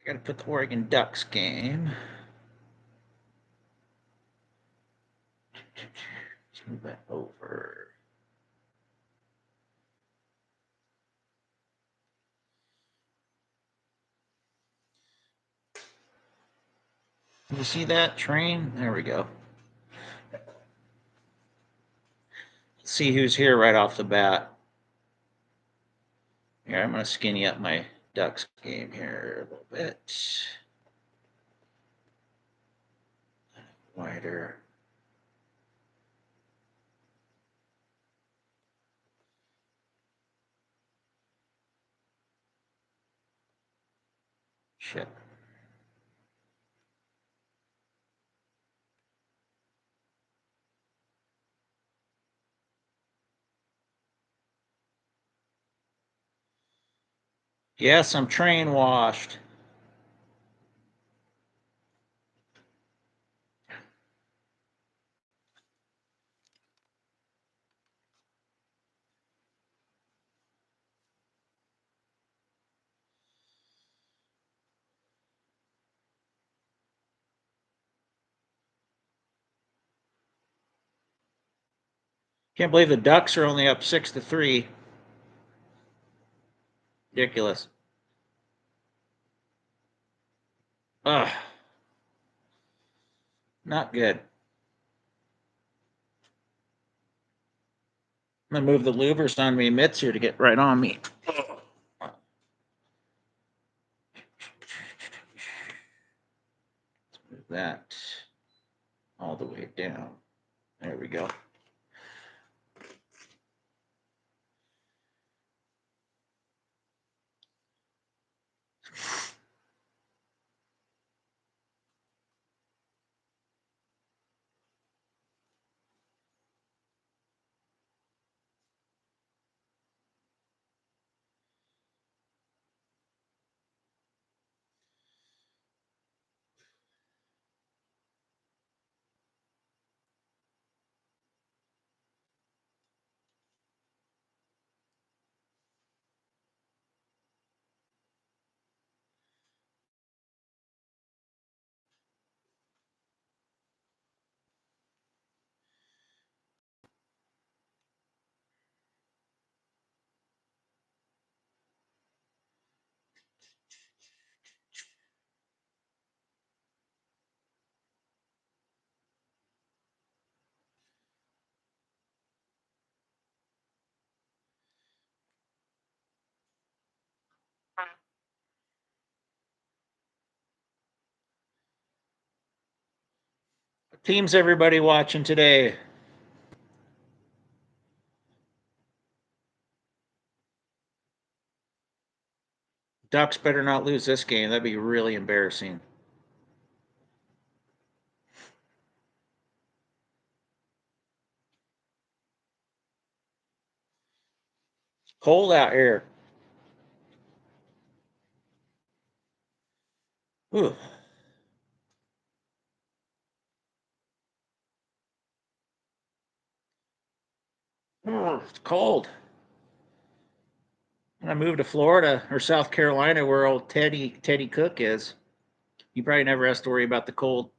Got to put the Oregon Ducks game. Let's move that over. You see that train? There we go. Let's see who's here right off the bat. Here, I'm going to skinny up my Ducks game here a little bit. Wider. Shit. Yes, I'm train washed. Can't believe the Ducks are only up 6-3. Ridiculous. Ugh. Not good. I'm gonna move the louvers on me mitts here to get right on me. Let's move that all the way down. There we go. What team's everybody watching today? Ducks better not lose this game. That'd be really embarrassing. Cold out here. Ooh. It's cold. When I moved to Florida or South Carolina, where old Teddy Cook is, he probably never has to worry about the cold.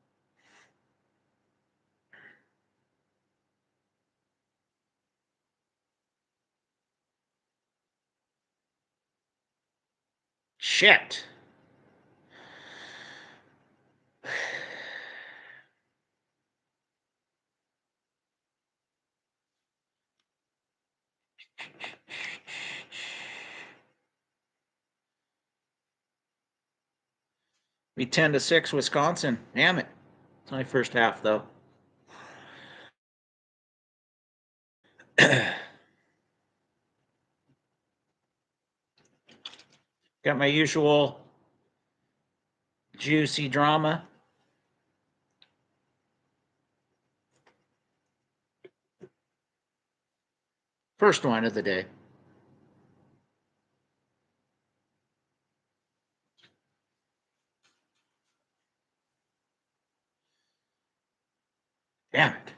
Shit. Be 10-6 Wisconsin. Damn it. It's only first half though. Got my usual juicy drama. First one of the day. Damn it.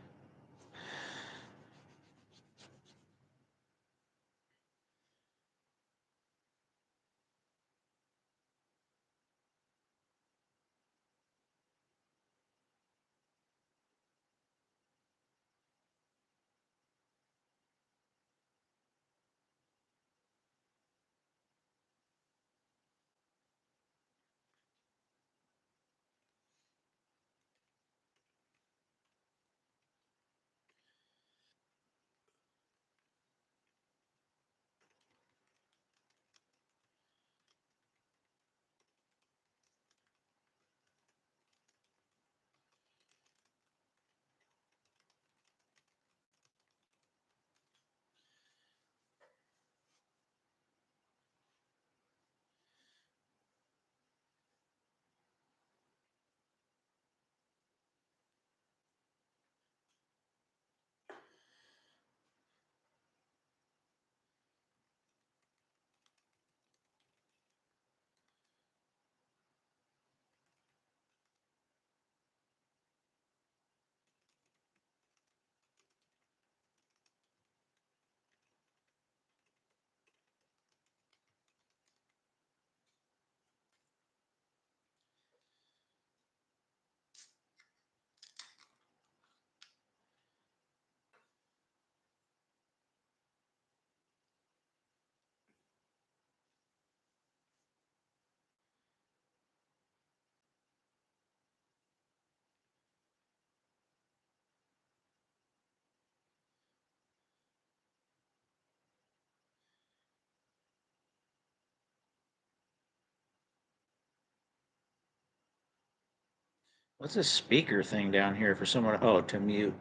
What's this speaker thing down here for someone? Oh, to mute.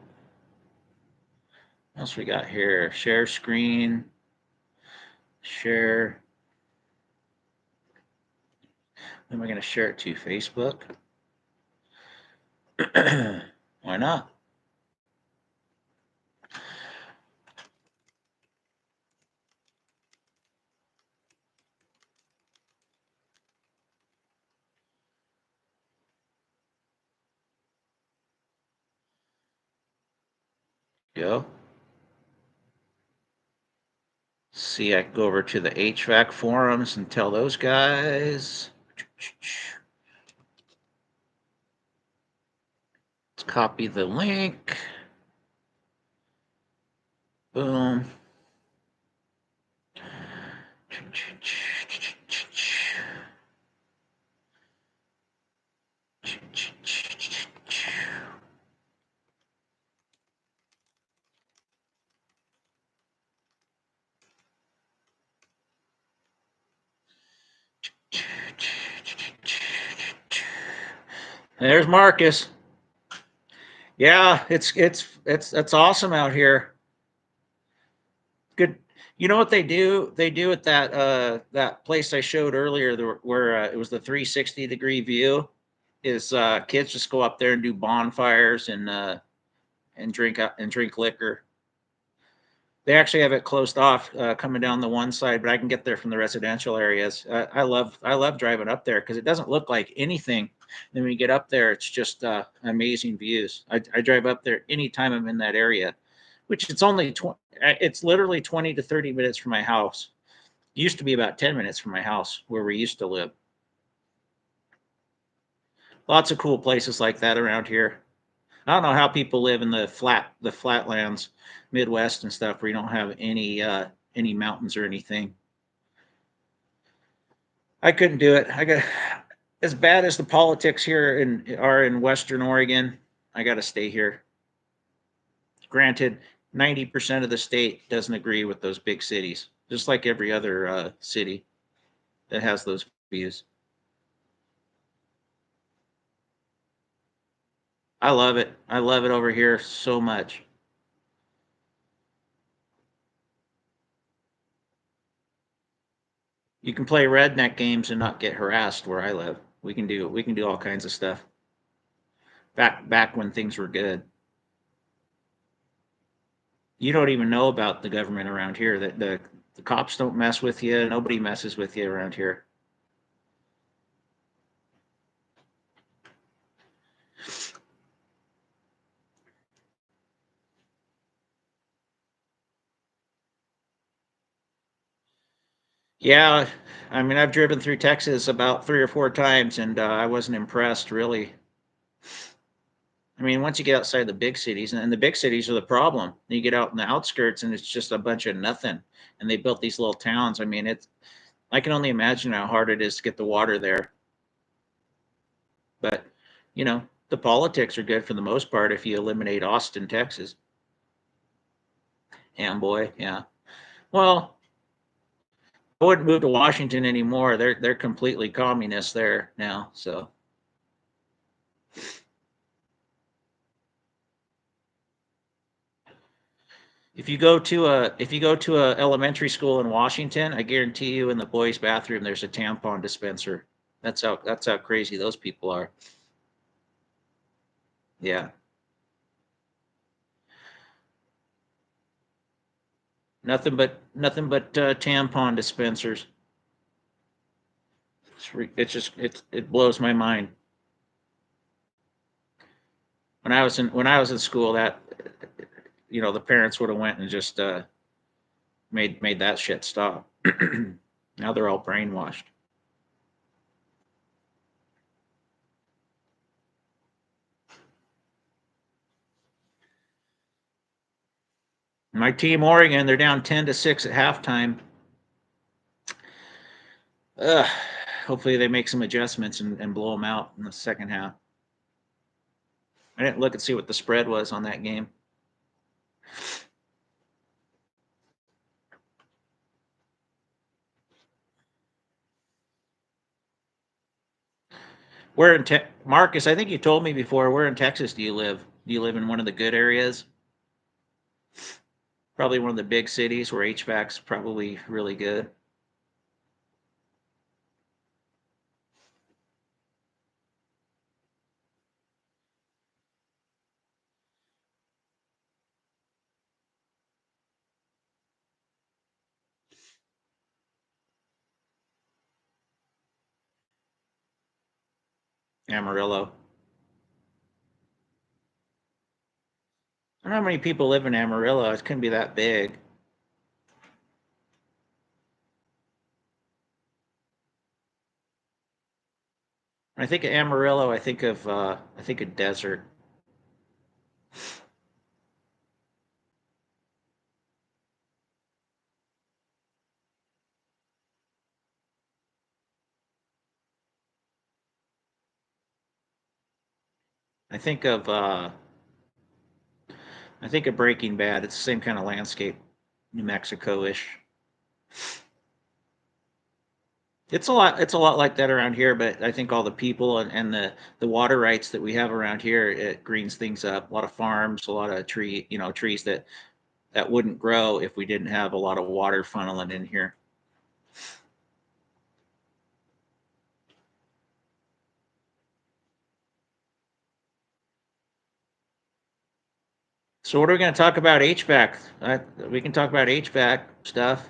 What else we got here? Share screen. Share. Am I going to share it to Facebook? Why not? Go. See, I can go over to the HVAC forums and tell those guys. Let's copy the link. Boom. There's Marcus. Yeah, it's awesome out here. Good. You know what they do? They do at that place I showed earlier, where it was the 360-degree view. Is kids just go up there and do bonfires and drink liquor. They actually have it closed off coming down the one side, but I can get there from the residential areas. I love driving up there because it doesn't look like anything. And when you get up there, it's just amazing views. I drive up there anytime I'm in that area, which it's literally 20 to 30 minutes from my house. It used to be about 10 minutes from my house where we used to live. Lots of cool places like that around here. I don't know how people live in the flatlands, Midwest and stuff, where you don't have any mountains or anything. I couldn't do it. I got as bad as the politics here are in Western Oregon. I got to stay here. Granted, 90% of the state doesn't agree with those big cities, just like every other city that has those views. I love it. I love it over here so much. You can play redneck games and not get harassed where I live. We can do all kinds of stuff. Back when things were good. You don't even know about the government around here. That the cops don't mess with you. Nobody messes with you around here. Yeah, I mean I've driven through Texas about 3 or 4 times, and I wasn't impressed really. I mean, once you get outside the big cities, and the big cities are the problem. You get out in the outskirts, and it's just a bunch of nothing. And they built these little towns. I mean, I can only imagine how hard it is to get the water there. But the politics are good for the most part if you eliminate Austin, Texas. Amboy, yeah. Well, I wouldn't move to Washington anymore. They're completely communist there now. So if you go to a elementary school in Washington, I guarantee you in the boys' bathroom there's a tampon dispenser. That's how crazy those people are. Yeah. Nothing but tampon dispensers. It blows my mind. When I was in school, that the parents would have went and just made that shit stop. Now they're all brainwashed. My team, Oregon, they're down 10-6 at halftime. Ugh. Hopefully they make some adjustments and blow them out in the second half. I didn't look and see what the spread was on that game. Where in Marcus, I think you told me before, where in Texas do you live? Do you live in one of the good areas? Probably one of the big cities where HVAC's probably really good. Amarillo. I don't know how many people live in Amarillo. It couldn't be that big. When I think of Amarillo, I think of desert. I think of uh, I think of Breaking Bad. It's the same kind of landscape, New Mexico-ish. It's a lot like that around here, but I think all the people and the water rights that we have around here, it greens things up. A lot of farms, a lot of trees that wouldn't grow if we didn't have a lot of water funneling in here. So what are we going to talk about HVAC? We can talk about HVAC stuff.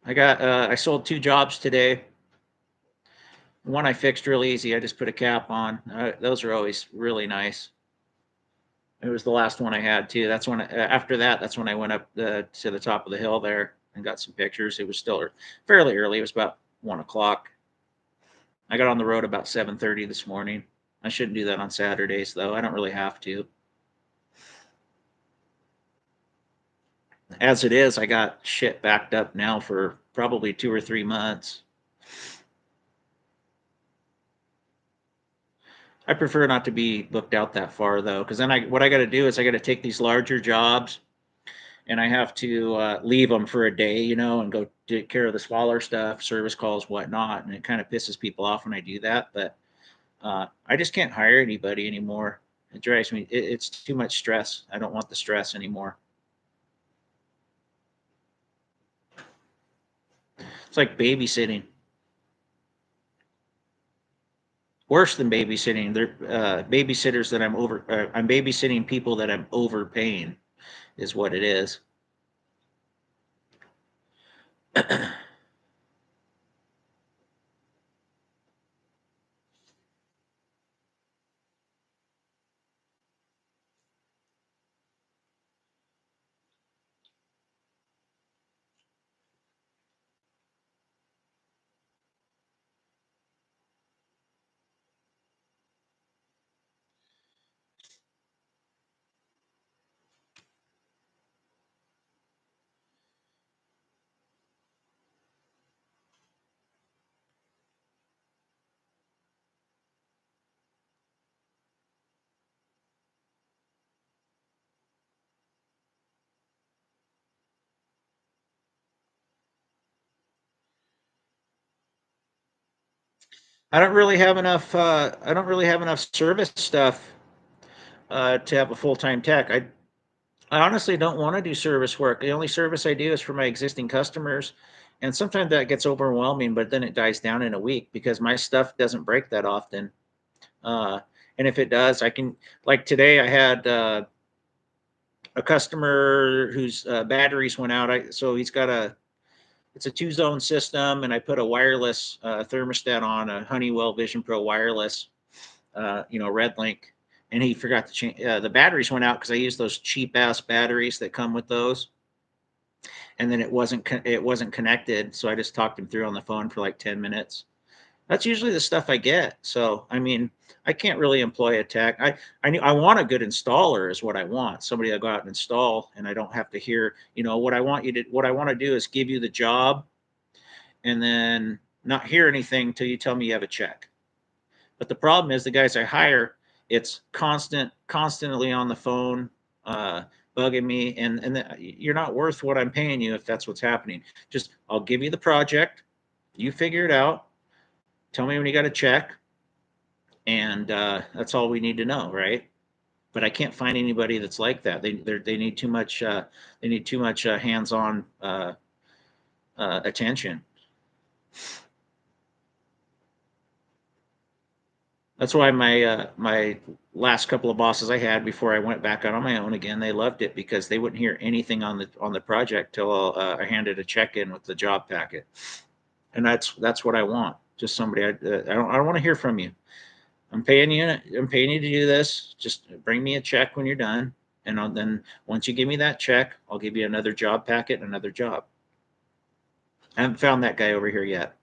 I sold 2 jobs today. One I fixed real easy. I just put a cap on. Those are always really nice. It was the last one I had too. That's when after that, that's when I went up to the top of the hill there and got some pictures. It was still fairly early. It was about 1 o'clock. I got on the road about 7:30 this morning. I shouldn't do that on Saturdays though. I don't really have to. As it is, I got shit backed up now for probably 2 or 3 months. I prefer not to be booked out that far though, because then what I got to do is I got to take these larger jobs and I have to leave them for a day, and go take care of the smaller stuff, service calls, whatnot. And it kind of pisses people off when I do that. But I just can't hire anybody anymore. It drives me. It's too much stress. I don't want the stress anymore. It's like babysitting. Worse than babysitting. They're babysitters that I'm babysitting people that I'm overpaying, is what it is. I don't really have enough. I don't really have enough service stuff to have a full time tech. I honestly don't want to do service work. The only service I do is for my existing customers, and sometimes that gets overwhelming. But then it dies down in a week because my stuff doesn't break that often. Uh, and if it does, I can. Like today, I had a customer whose batteries went out. So he's got it's a 2 zone system, and I put a wireless thermostat on a Honeywell Vision Pro wireless, Red Link, and he forgot to change. The batteries went out because I used those cheap ass batteries that come with those, and then it wasn't connected. So I just talked him through on the phone for like 10 minutes. That's usually the stuff I get. So I mean, I can't really employ a tech. I want a good installer is what I want. Somebody to go out and install, and I don't have to hear. What I want to do is give you the job, and then not hear anything till you tell me you have a check. But the problem is the guys I hire, it's constantly on the phone, bugging me, and you're not worth what I'm paying you if that's what's happening. Just I'll give you the project, you figure it out, Tell me when you got a check, and that's all we need to know, right? But I can't find anybody that's like that. They need too much. They need too much hands-on attention. That's why my last couple of bosses I had before I went back out on my own again, they loved it because they wouldn't hear anything on the project till I handed a check in with the job packet, and that's what I want. Just somebody. I don't want to hear from you. I'm paying you. I'm paying you to do this. Just bring me a check when you're done, and then once you give me that check, I'll give you another job packet and another job. I haven't found that guy over here yet.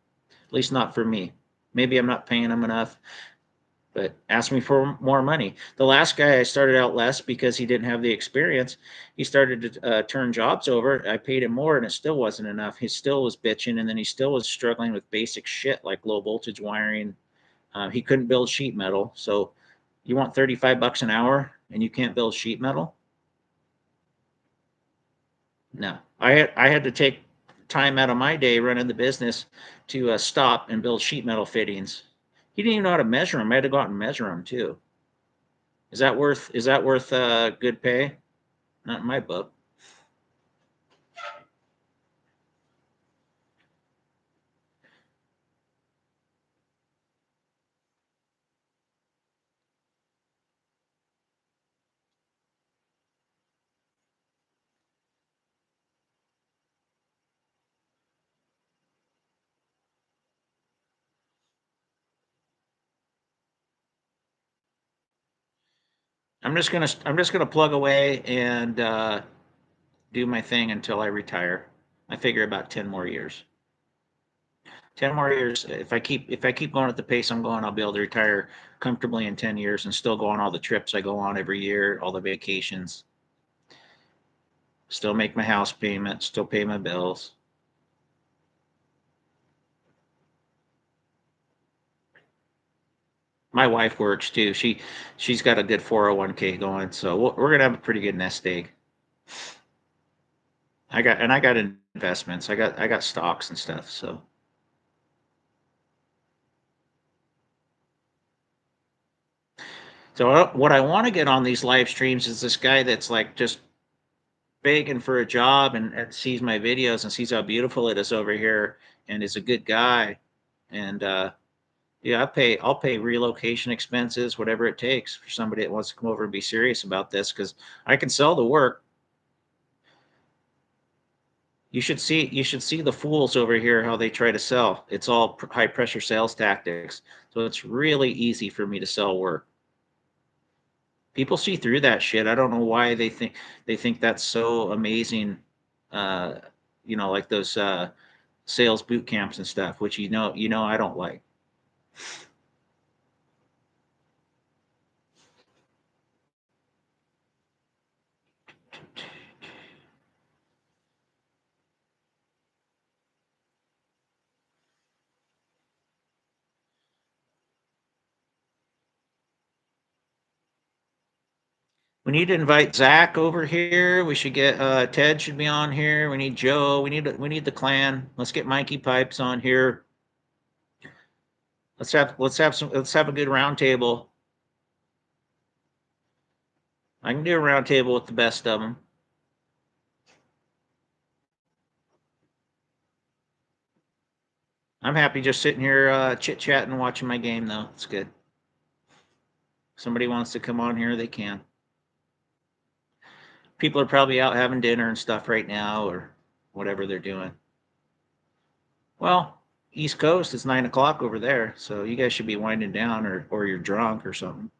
At least not for me. Maybe I'm not paying him enough, but ask me for more money. The last guy I started out less because he didn't have the experience. He started to turn jobs over. I paid him more, and it still wasn't enough. He still was bitching, and then he still was struggling with basic shit like low voltage wiring. He couldn't build sheet metal. So you want 35 bucks an hour and you can't build sheet metal? No. I had to take time out of my day running the business to stop and build sheet metal fittings. He didn't even know how to measure them. I had to go out and measure them too. Is that worth good pay? Not in my book. I'm just gonna plug away and do my thing until I retire. I figure about 10 more years. 10 more years. If I keep going at the pace I'm going, I'll be able to retire comfortably in 10 years and still go on all the trips I go on every year, all the vacations, still make my house payment, still pay my bills. My wife works too. She's got a good 401k going, so we're gonna have a pretty good nest egg. I got investments. I got stocks and stuff. So what I want to get on these live streams is this guy that's like just begging for a job and sees my videos and sees how beautiful it is over here and is a good guy. And yeah, I'll pay relocation expenses, whatever it takes for somebody that wants to come over and be serious about this because I can sell the work. You should see the fools over here how they try to sell. It's all high pressure sales tactics. So it's really easy for me to sell work. People see through that shit. I don't know why they think that's so amazing. Uh, like those sales boot camps and stuff, which I don't like. We need to invite Zach over here. We should get Ted should be on here. We need Joe. We need the clan. Let's get Mikey Pipes on here. Let's have a good round table. I can do a round table with the best of them. I'm happy just sitting here chit chatting and watching my game though. It's good. If somebody wants to come on here, they can. People are probably out having dinner and stuff right now or whatever they're doing. Well, East Coast is 9 o'clock over there, so you guys should be winding down or you're drunk or something.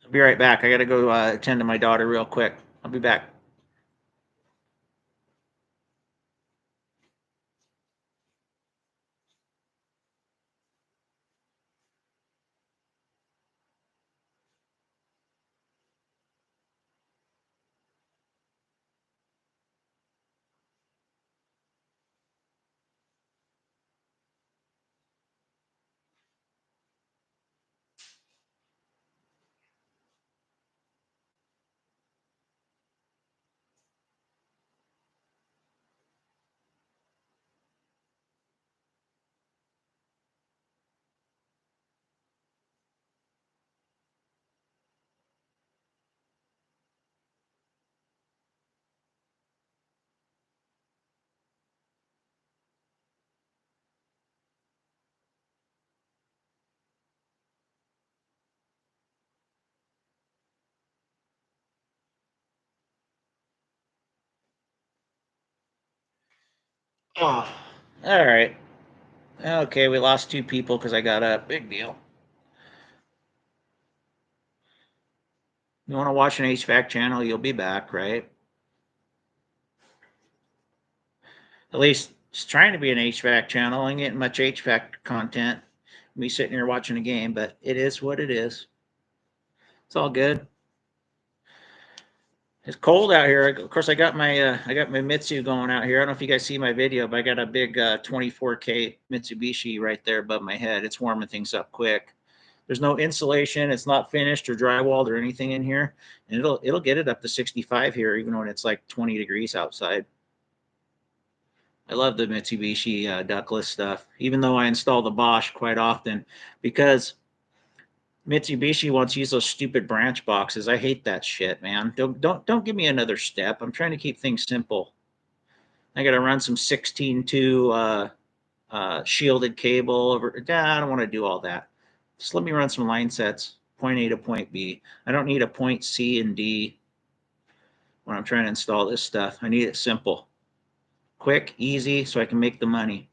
I'll be right back. I got to go attend to my daughter real quick. I'll be back. Oh, all right. Okay, we lost 2 people because I got up. Big deal. You want to watch an HVAC channel, you'll be back, right? At least it's trying to be an HVAC channel. I ain't getting much HVAC content. Me sitting here watching a game, but it is what it is. It's all good. It's cold out here. Of course, I got my Mitsu going out here. I don't know if you guys see my video, but I got a big 24K Mitsubishi right there above my head. It's warming things up quick. There's no insulation. It's not finished or drywalled or anything in here, and it'll get it up to 65 here, even when it's like 20 degrees outside. I love the Mitsubishi ductless stuff, even though I install the Bosch quite often because Mitsubishi wants to use those stupid branch boxes. I hate that shit, man. Don't give me another step. I'm trying to keep things simple. I got to run some 16-2 shielded cable over. Nah, I don't want to do all that. Just let me run some line sets, point A to point B. I don't need a point C and D when I'm trying to install this stuff. I need it simple, quick, easy, so I can make the money.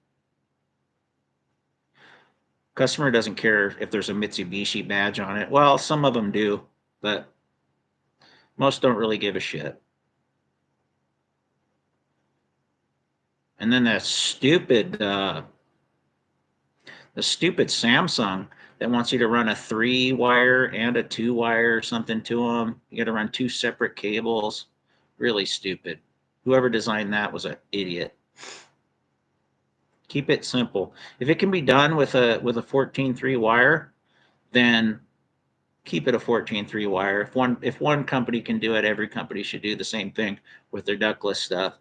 Customer doesn't care if there's a Mitsubishi badge on it. Well, some of them do, but most don't really give a shit. And then the stupid Samsung that wants you to run a 3 wire and a 2 wire or something to them. You got to run 2 separate cables. Really stupid. Whoever designed that was an idiot. Keep it simple. If it can be done with a 14-3 wire, then keep it a 14-3 wire. If one company can do it, every company should do the same thing with their ductless stuff.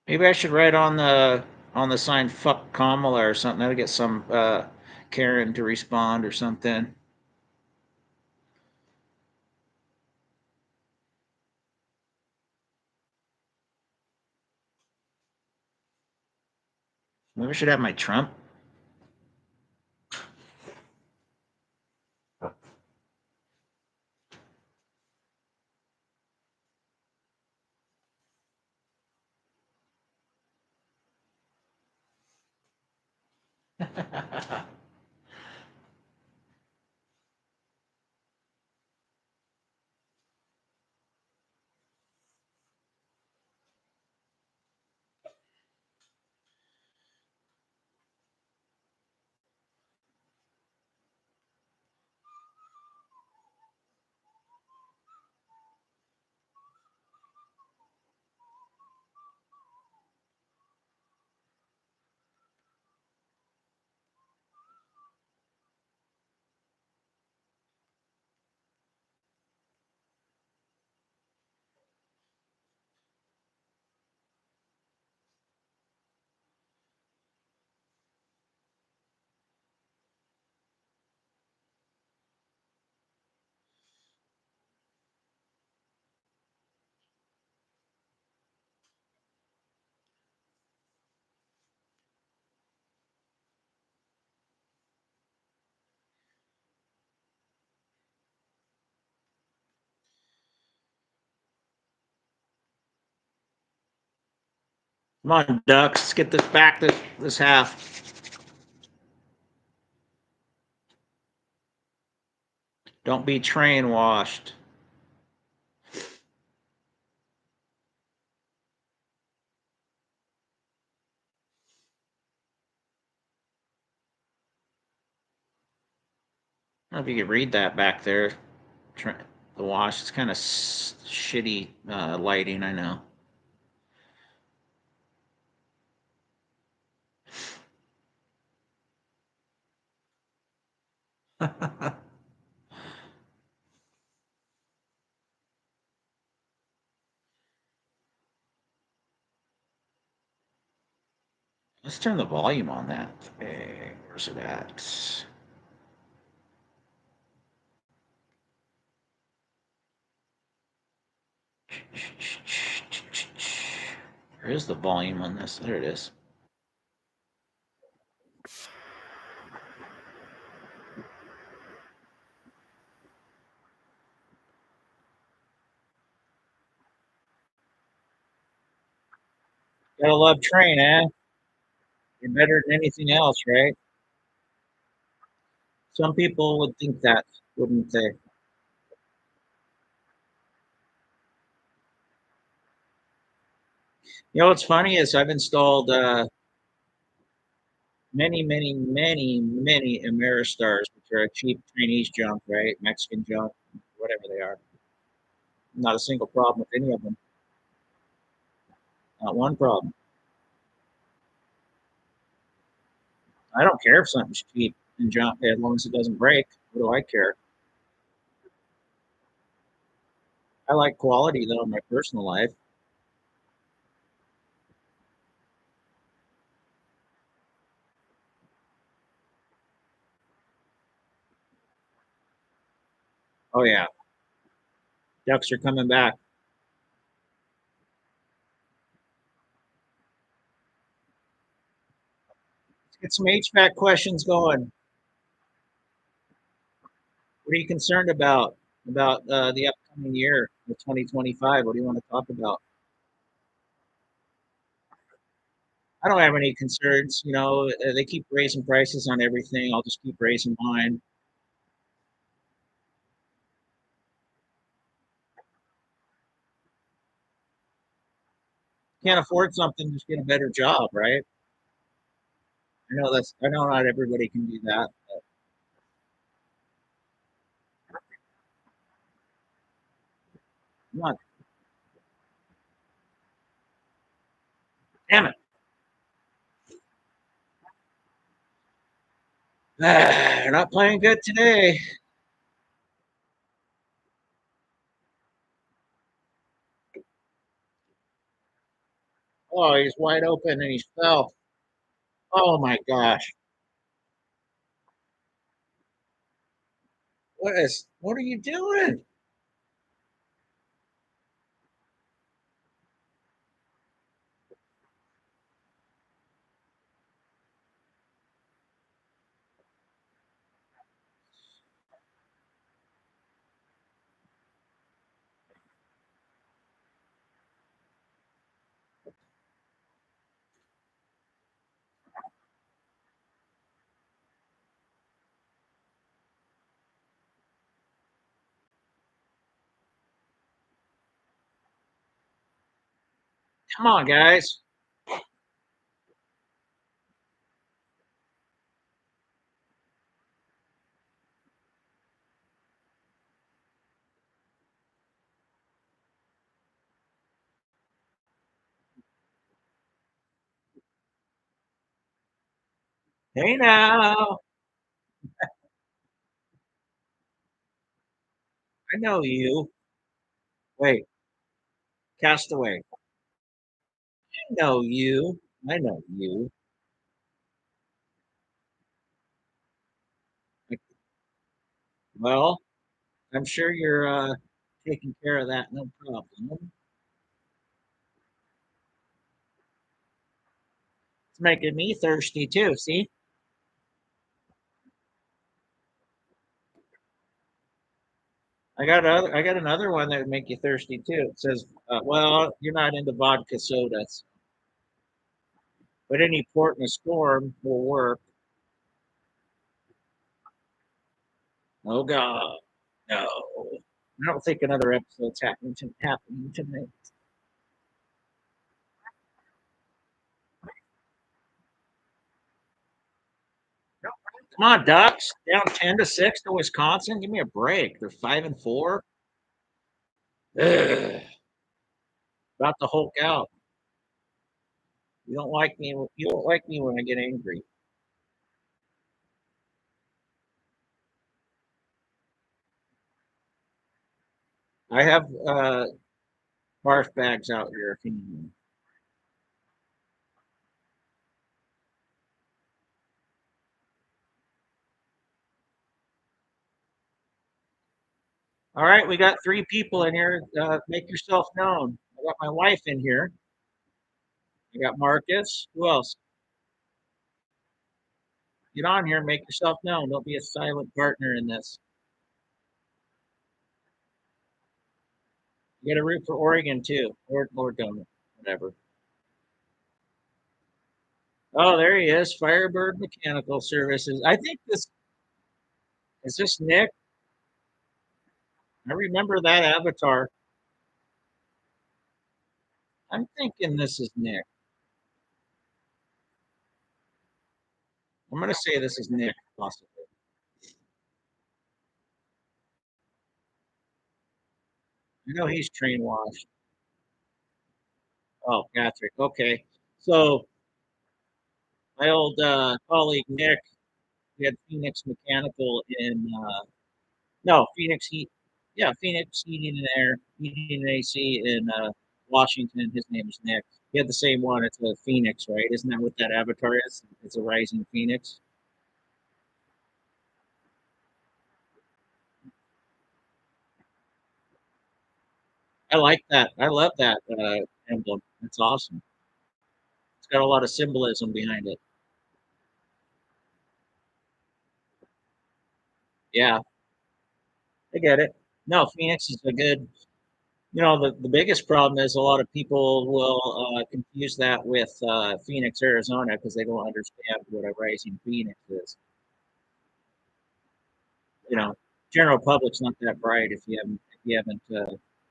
Maybe I should write on the sign "fuck Kamala" or something. That'll get some Karen to respond or something. Maybe I should have my Trump. Come on, ducks. Let's get this back this half. Don't be train washed. I don't know if you could read that back there. The wash. It's kind of shitty lighting. I know. Let's turn the volume on that. Hey, where's it at? Where is the volume on this? There it is. Gotta love train, eh? You're better than anything else, right? Some people would think that, wouldn't they? You know what's funny is I've installed many Ameristars, which are cheap Chinese junk, right? Mexican junk, whatever they are. Not a single problem with any of them. Not one problem. I don't care if something's cheap and junk as long as it doesn't break. What do I care? I like quality though in my personal life. Oh yeah, ducks are coming back. Let's get some HVAC questions going. What are you concerned about the upcoming year, the 2025? What do you want to talk about? I don't have any concerns. You know, they keep raising prices on everything. I'll just keep raising mine. Can't afford something, just get a better job, right? I know not everybody can do that. Come on, damn it. They're not playing good today. Oh, he's wide open and he fell. Oh my gosh. What are you doing? Come on, guys. Hey now. I know you. Wait, Castaway. I know you. I know you. Well, I'm sure you're taking care of that, no problem. It's making me thirsty too. See, I got another one that would make you thirsty too. It says, "Well, you're not into vodka sodas." But any port in a storm will work. Oh God, no. I don't think another episode's happening tonight. Come on, Ducks. Down 10-6 to Wisconsin. Give me a break. They're 5-4. Ugh. About to Hulk out. You don't like me. You don't like me when I get angry. I have barf bags out here if you need them. All right, we got 3 people in here. Make yourself known. I got my wife in here. I got Marcus. Who else? Get on here. Make yourself known. Don't be a silent partner in this. You got to root for Oregon too, or don't. Whatever. Oh, there he is. Firebird Mechanical Services. I think this is this Nick. I remember that avatar. I'm thinking this is Nick. I'm gonna say this is Nick, possibly. I know he's train washed. Oh, Patrick. Okay. So my old colleague Nick, we had Phoenix Mechanical in no Phoenix Heat. Yeah, Phoenix Heating and Air, Heating and AC in Washington. His name is Nick. He had the same one. It's a Phoenix, right? Isn't that what that avatar is? It's a rising Phoenix. I like that. I love that emblem. It's awesome. It's got a lot of symbolism behind it. Yeah, I get it. No, Phoenix is a good. The biggest problem is a lot of people will confuse that with Phoenix, Arizona, because they don't understand what a rising Phoenix is. You know, general public's not that bright if you haven't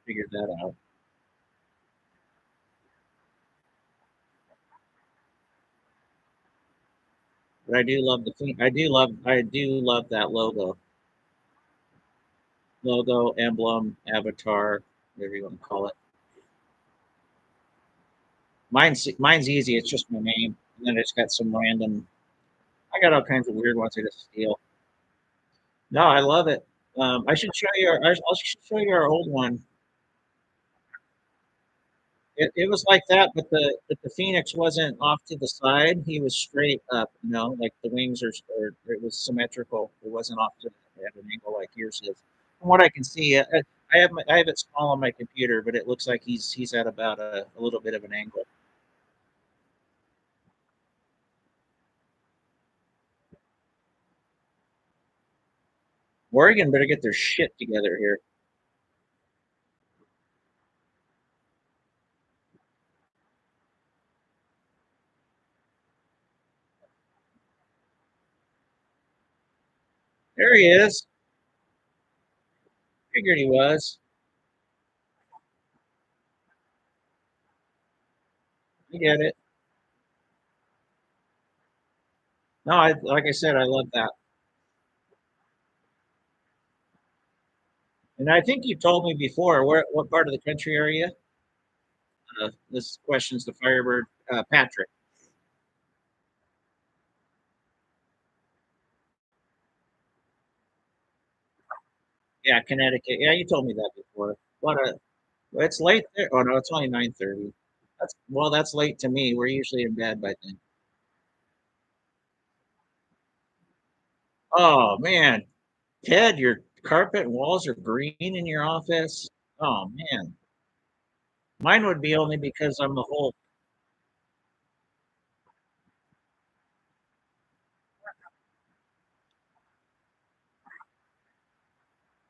figured that out. But I do love that logo, emblem, avatar, whatever you want to call it. Mine's easy. It's just my name, and then it's got some random. I got all kinds of weird ones I just steal. No, I love it. I should show you. I should show you our old one. It was like that, but the Phoenix wasn't off to the side. He was straight up. Like the wings or it was symmetrical. It wasn't off to at an angle like yours is. From what I can see, I have it small on my computer, but it looks like he's at about a little bit of an angle. Oregon better get their shit together here. There he is. Figured he was. I get it. No, like I said, I love that. And I think you told me before, what part of the country are you? This question's the Firebird, Patrick. Yeah, Connecticut. Yeah, you told me that before. It's late there. Oh no, it's only 9:30. That's late to me. We're usually in bed by then. Oh man, Ted, your carpet and walls are green in your office. Oh man, mine would be only because I'm the whole.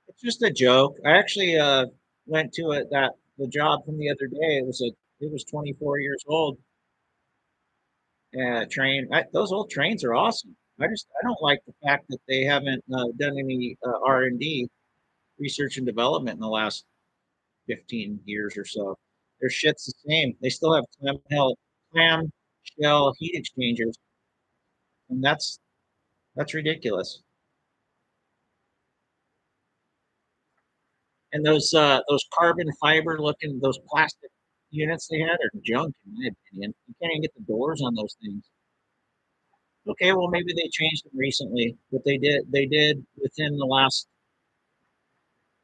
It's just a joke. I actually went to the job from the other day. It was 24 years old. Yeah, those old trains are awesome. I don't like the fact that they haven't done any R&D, research and development, in the last 15 years or so. Their shit's the same. They still have clam shell heat exchangers, and that's ridiculous. And those carbon fiber looking those plastic units they had are junk in my opinion. You can't even get the doors on those things. Okay, well maybe they changed them recently, but they did within the last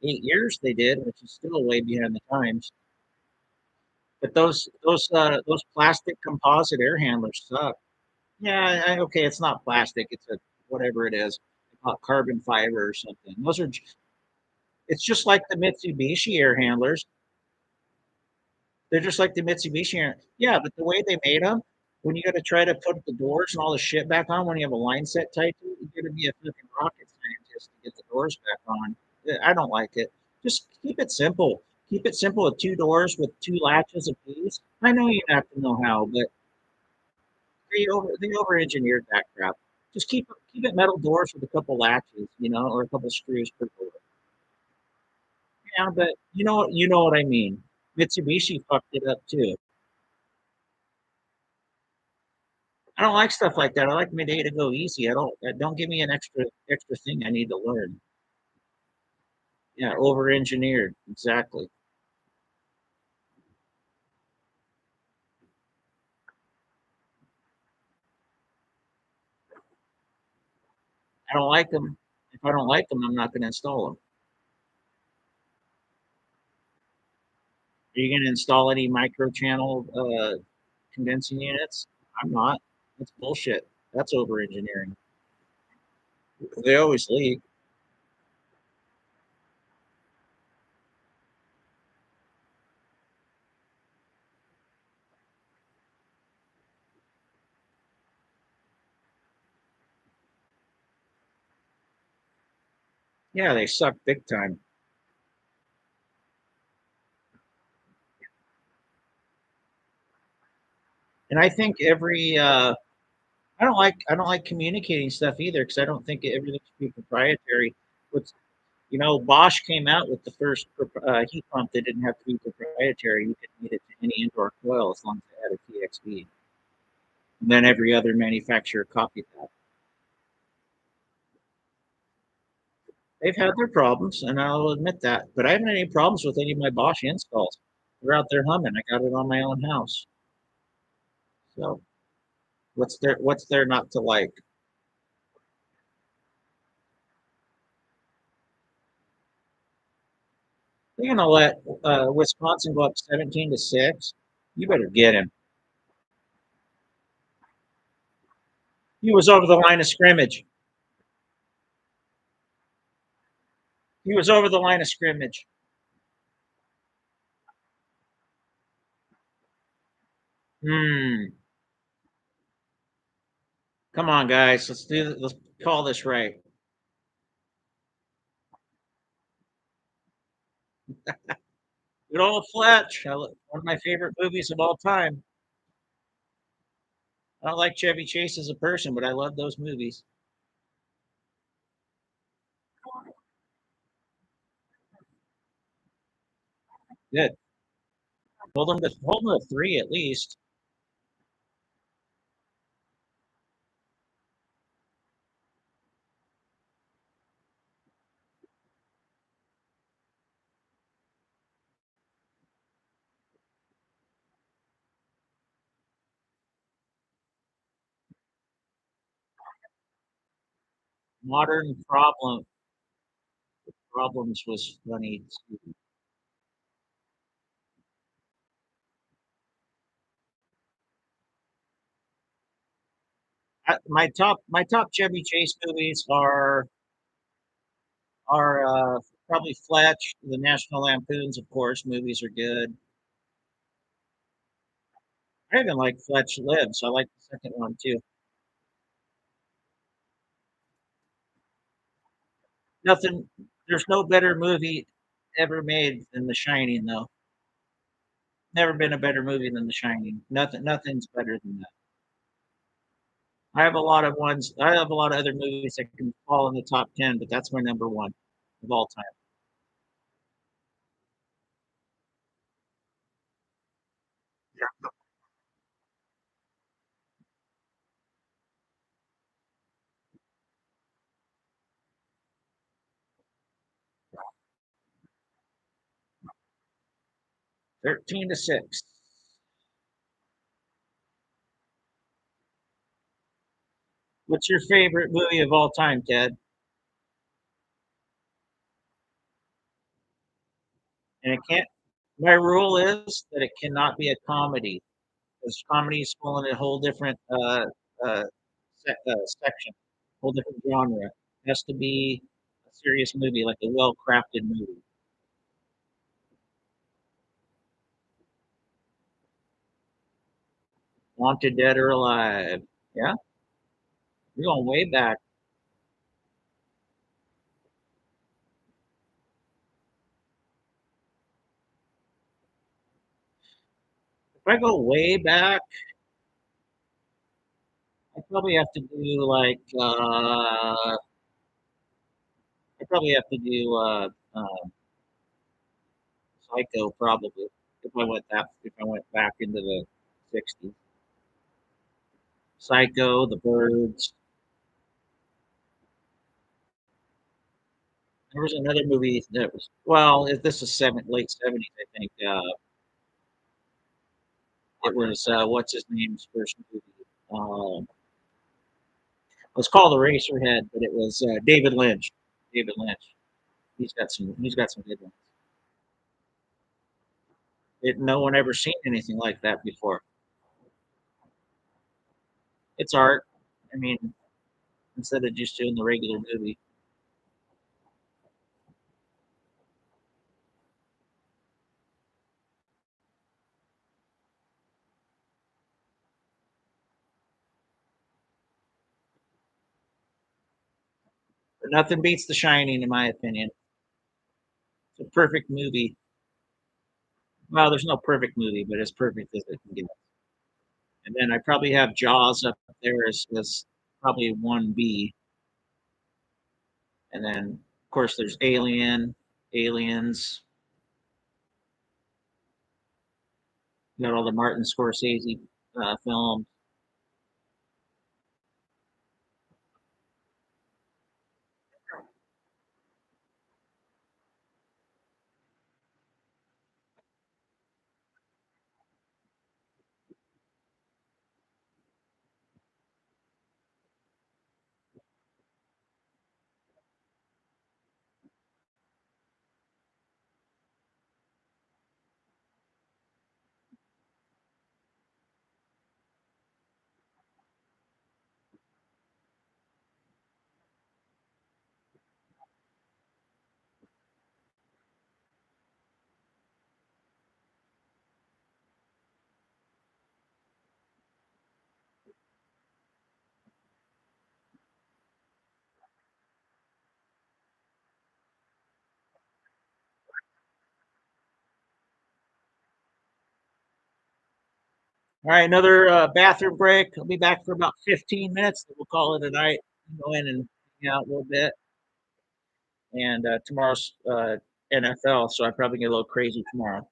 8 years they did, which is still way behind the times. But those plastic composite air handlers suck. Yeah, okay, it's not plastic, it's a whatever it is, carbon fiber or something. It's just like the Mitsubishi air handlers. They're just like the Mitsubishi. Yeah, but the way they made them, when you got to try to put the doors and all the shit back on, when you have a line set tight to it, you got to be a fucking rocket scientist to get the doors back on. I don't like it. Just keep it simple. Keep it simple with two doors with two latches apiece. I know you have to know how, but they over engineered that crap. Just keep it metal doors with a couple latches, or a couple screws per door. Yeah, but you know what I mean. Mitsubishi fucked it up too. I don't like stuff like that. I like my day to go easy. Don't give me an extra thing I need to learn. Yeah, over engineered. Exactly. I don't like them. If I don't like them, I'm not going to install them. Are you going to install any micro channel condensing units? I'm not. That's bullshit. That's over engineering. They always leak. Yeah, they suck big time. And I think I don't like communicating stuff either because I don't think everything should be proprietary. What's Bosch came out with the first heat pump that didn't have to be proprietary. You could meet it to any indoor coil as long as it had a TXV. And then every other manufacturer copied that. They've had their problems, and I'll admit that. But I haven't had any problems with any of my Bosch installs. They're out there humming. I got it on my own house. So what's there not to like? They're gonna let Wisconsin go up 17-6. You better get him. He was over the line of scrimmage. He was over the line of scrimmage. Hmm. Come on, guys. Let's call this right. Good old Fletch. One of my favorite movies of all time. I don't like Chevy Chase as a person, but I love those movies. Good. Hold them to three at least. Modern problems was funny too. My top Chevy Chase movies are probably Fletch. The National Lampoons, of course, movies are good. I even like Fletch Lives. I like the second one too. Nothing. There's no better movie ever made than The Shining, though. Never been a better movie than The Shining. Nothing's better than that. I have a lot of ones. I have a lot of other movies that can fall in the top 10, but that's my number one of all time. 13-6. What's your favorite movie of all time, Ted? And it can't. My rule is that it cannot be a comedy, because comedies fall in a whole different uh, section, whole different genre. It has to be a serious movie, like a well-crafted movie. Wanted Dead or Alive. Yeah, we're going way back. If I go way back, I probably have to do like I probably have to do Psycho probably if I went back into the 60s. Psycho, The Birds. There was another movie that was this is late 70s, I think. It was what's his name's first movie. It was called Eraserhead, but it was David Lynch. David Lynch. He's got some good ones. No one ever seen anything like that before. It's art. I mean, instead of just doing the regular movie. But nothing beats The Shining, in my opinion. It's a perfect movie. Well, there's no perfect movie, but as perfect as it can get. And then I probably have Jaws up there as probably 1B. And then, of course, there's Aliens. You got all the Martin Scorsese films. All right, another bathroom break. I'll be back for about 15 minutes. We'll call it a night. Go in and hang out a little bit. And tomorrow's NFL, so I probably get a little crazy tomorrow.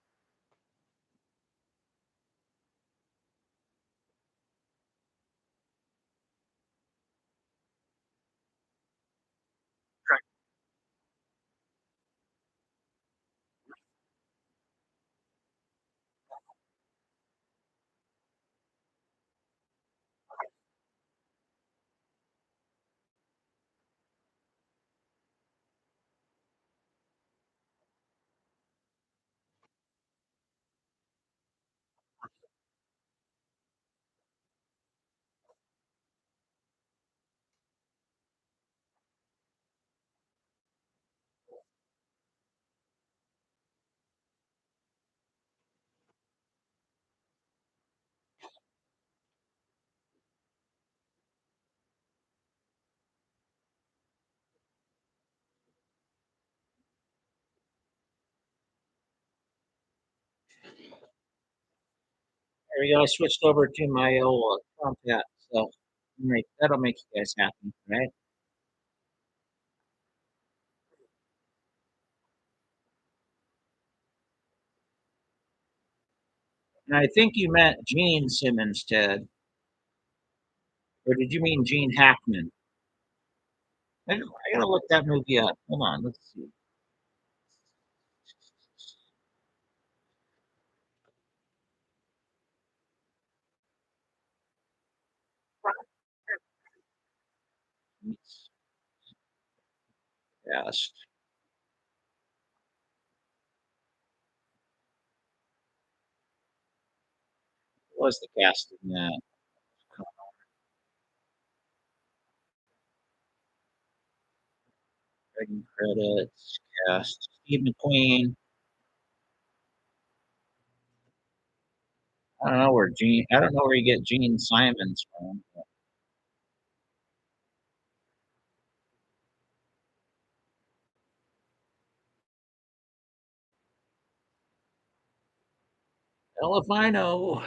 There we go. I switched over to my old Tomcat. So That'll make you guys happy, right? And I think you meant Gene Simmons, Ted, or did you mean Gene Hackman? I gotta look that movie up. Hold on, let's see. Yes, what was the cast in that? Writing credits, cast. Steve McQueen. I don't know where you get Gene Simons from. Hell if I know.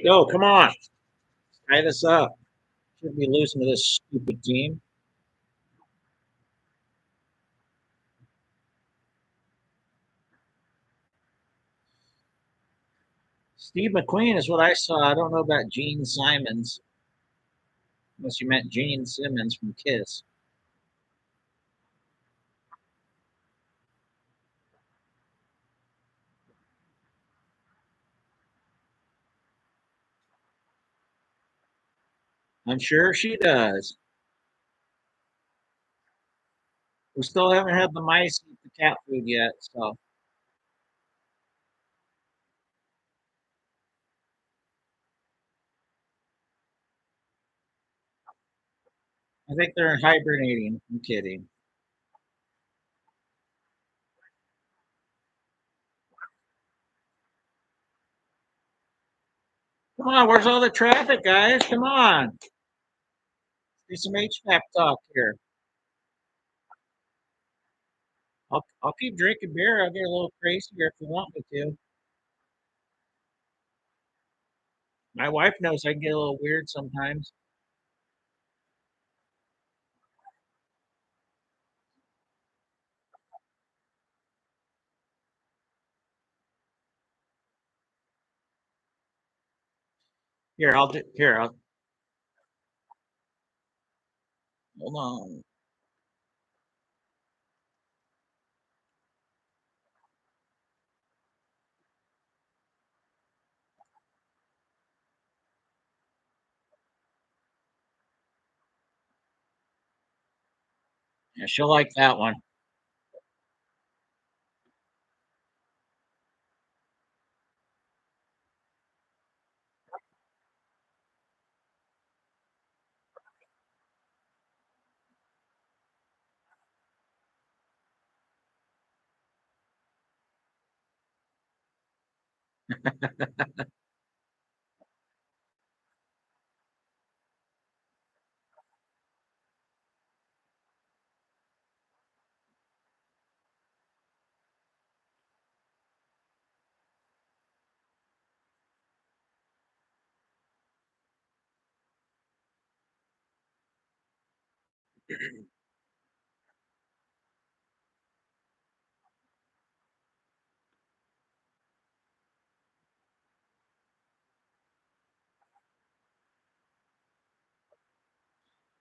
Go, come on. Tie this up. Shouldn't be losing to this stupid team. Steve McQueen is what I saw. I don't know about Gene Simons, unless you meant Gene Simmons from Kiss. I'm sure she does. We still haven't had the mice eat the cat food yet, so I think they're hibernating. I'm kidding. Come on, where's all the traffic, guys? Come on. Do some HVAC talk here. I'll keep drinking beer. I'll get a little crazier if you want me to. My wife knows I can get a little weird sometimes. Here, I'll do. Here, I'll hold on. Yeah, she'll like that one.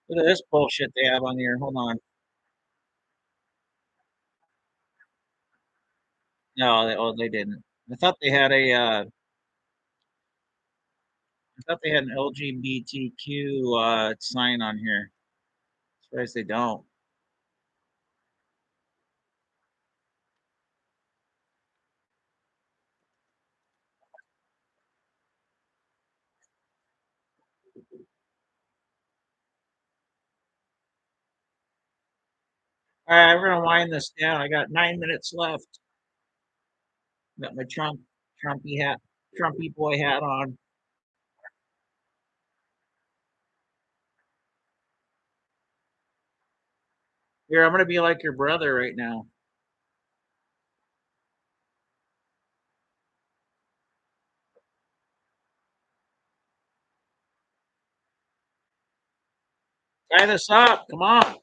Look at this bullshit they have on here. Hold on. No, they didn't. I thought they had a. I thought they had an LGBTQ sign on here. Surprised they don't. All right, we're gonna wind this down. I got 9 minutes left. Got my Trumpy hat, Trumpy boy hat on. Here, I'm gonna be like your brother right now. Tie this up. Come on.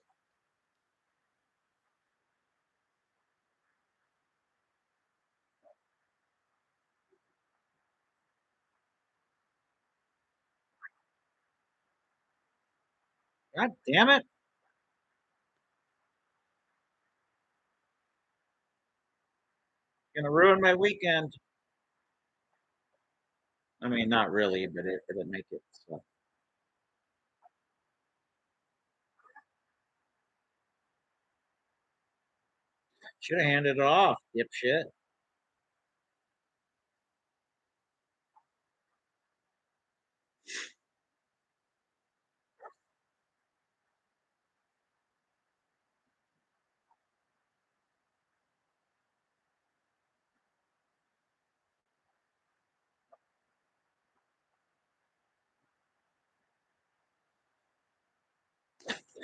God damn it. Gonna ruin my weekend. I mean, not really, but it'll make it. So. Should have handed it off, dipshit.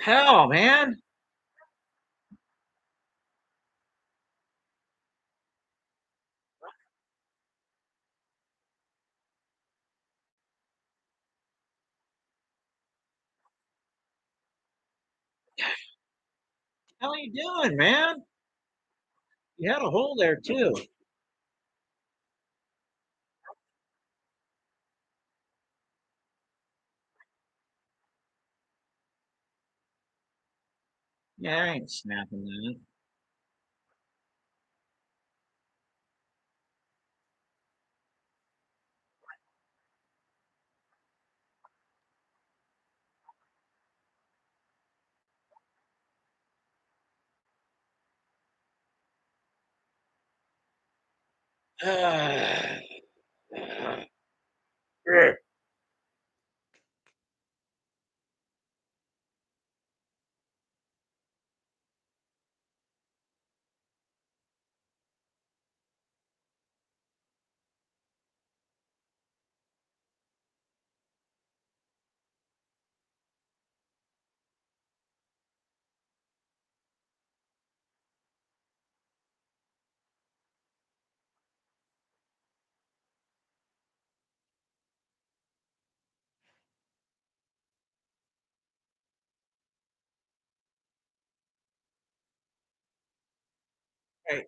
Hell, man. How are you doing, man? You had a hole there too. Yeah, I ain't snapping that. Hey,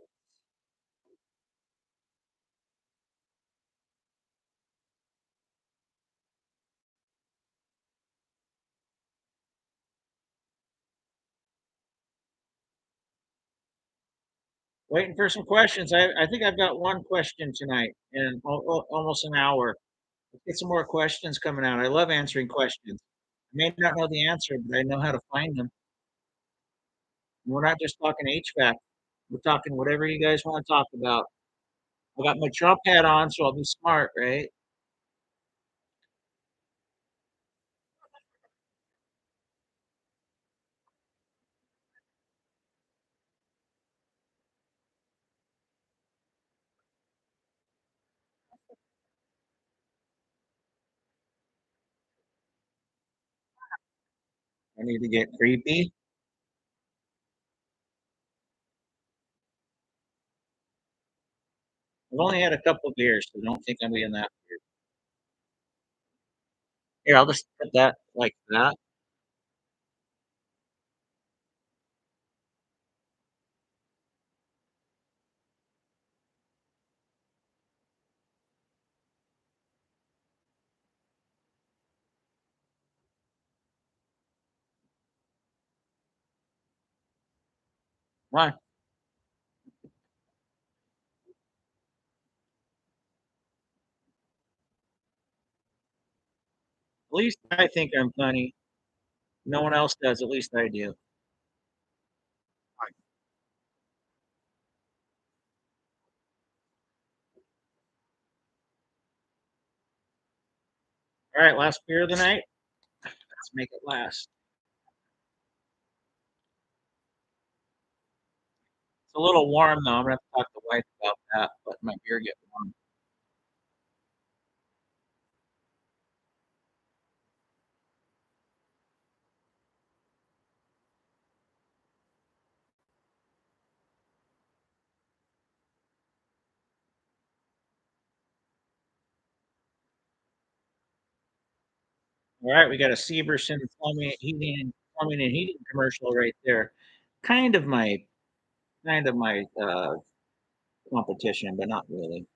waiting for some questions. I think I've got one question tonight in almost an hour. Let's get some more questions coming out. I love answering questions. I may not know the answer, but I know how to find them. We're not just talking HVAC. We're talking whatever you guys want to talk about. I got my Trump hat on, so I'll be smart, right? I need to get creepy. I've only had a couple of beers, so don't think I'm being that weird. Here, I'll just put that like that. Why? At least I think I'm funny. No one else does. At least I do. All right, last beer of the night. Let's make it last. a little warm though. I'm gonna have to talk to wife about that, let my beer get warm. All right, we got a Severson plumbing and heating commercial right there. Kind of my kind of my competition, but not really.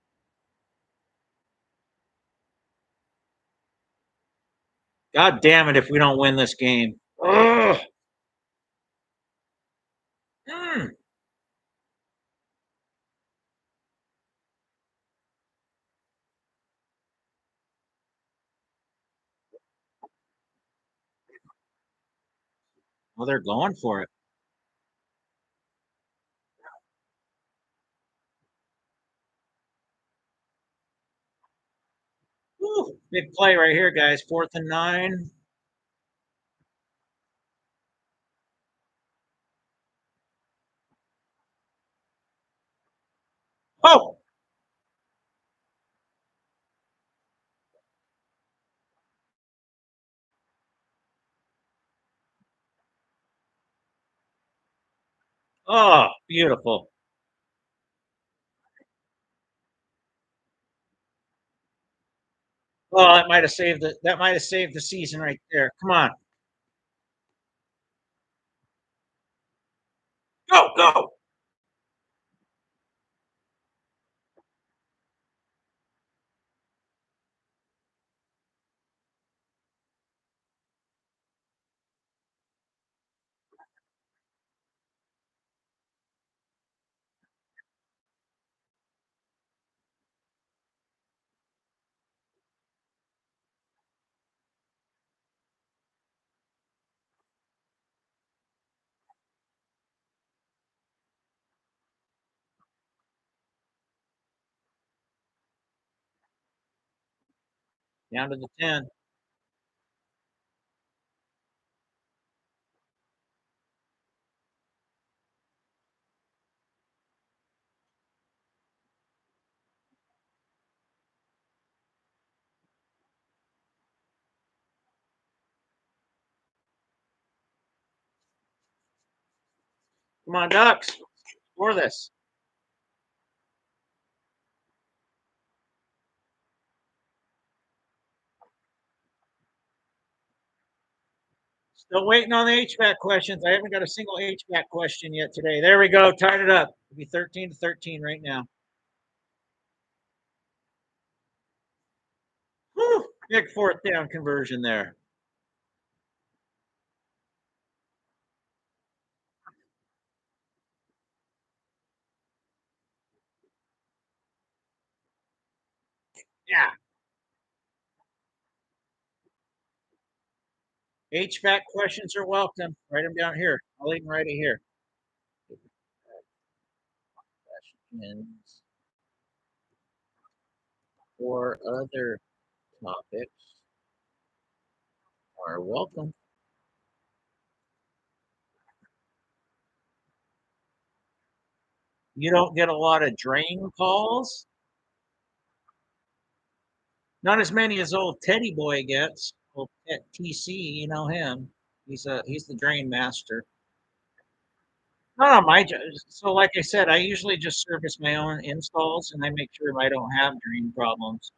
God damn it if we don't win this game. Ugh. Mm. Well, they're going for it. Woo, big play right here, guys. 4th and 9. Oh, oh, beautiful. Oh, that might have saved the season right there. Come on. Go, go. Down to the 10. Come on, Ducks. Score this. Still waiting on the HVAC questions. I haven't got a single HVAC question yet today. There we go. Tied it up. It'll be 13-13 right now. Whew, big 4th down conversion there. Yeah. HVAC questions are welcome. Write them down here. I'll leave them right here. Questions or other topics are welcome. You don't get a lot of drain calls. Not as many as old Teddy Boy gets. Old TC, you know him. He's the drain master. Not on my job. So, like I said, I usually just service my own installs, and I make sure I don't have drain problems.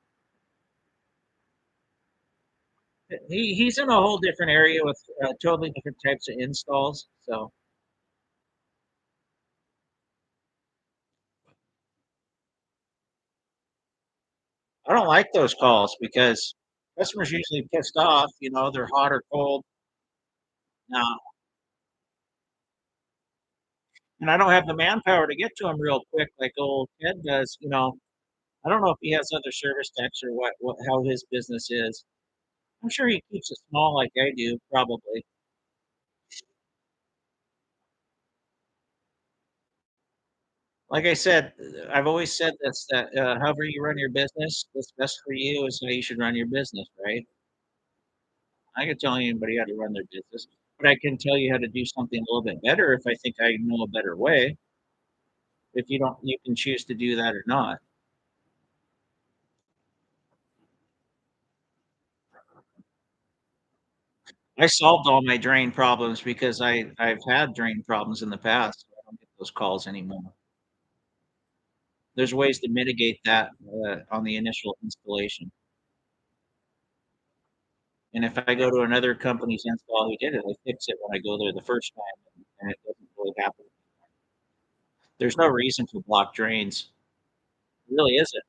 He's in a whole different area with totally different types of installs. So I don't like those calls because customers usually pissed off. They're hot or cold. Now, and I don't have the manpower to get to them real quick like old Ted does. I don't know if he has other service techs or what how his business is. I'm sure he keeps it small like I do, probably. Like I said, I've always said this that however you run your business, what's best for you is how you should run your business, right? I can tell anybody how to run their business, but I can tell you how to do something a little bit better if I think I know a better way. if you don't, you can choose to do that or not. I solved all my drain problems because I've had drain problems in the past, so I don't get those calls anymore. There's ways to mitigate that, on the initial installation, and if I go to another company's install who did it, I fix it when I go there the first time, and it doesn't really happen. There's no reason for blocked drains. There really isn't.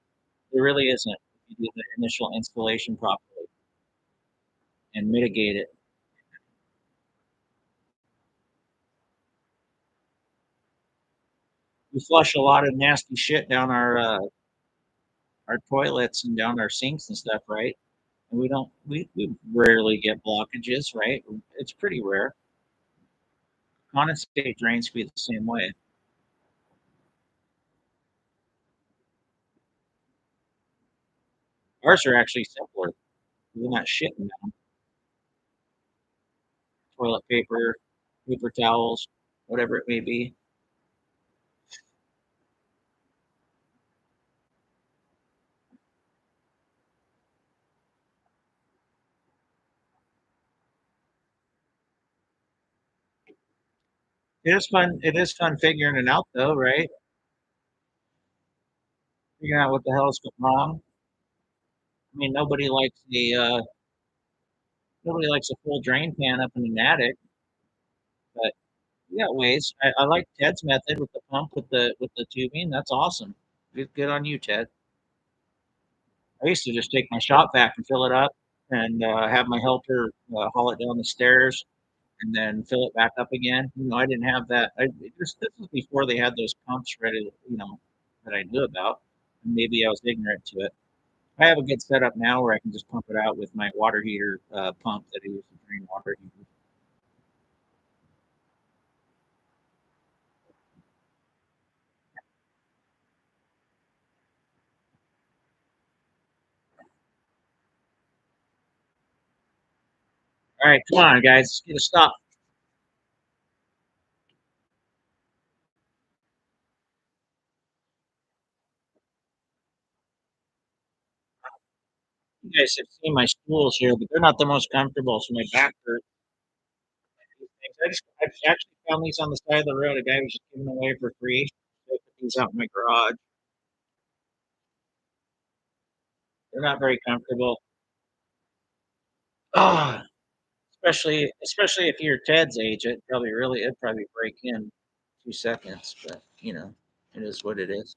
There really isn't. If you do the initial installation properly and mitigate it. We flush a lot of nasty shit down our toilets and down our sinks and stuff, right? And we rarely get blockages, right? It's pretty rare. Condensate drains be the same way. Ours are actually simpler. We're not shitting down toilet paper, paper towels, whatever it may be. It is fun. It is fun figuring it out, though, right? Figuring out what the hell's going wrong. I mean, nobody likes a full drain pan up in an attic, but we got ways. I like Ted's method with the pump with the tubing. That's awesome. Good on you, Ted. I used to just take my shop vac and fill it up, and have my helper haul it down the stairs, and then fill it back up again. I didn't have that. This was before they had those pumps ready. That I knew about. Maybe I was ignorant to it. I have a good setup now where I can just pump it out with my water heater pump that I use to drain water heater. All right, come on, guys, let's get a stop. You guys have seen my stools here, but they're not the most comfortable, so my back hurts. I actually found these on the side of the road. A guy was just giving them away for free. I put these out in my garage. They're not very comfortable. Oh, especially if you're Ted's age, it'd probably break in 2 seconds. But it is what it is.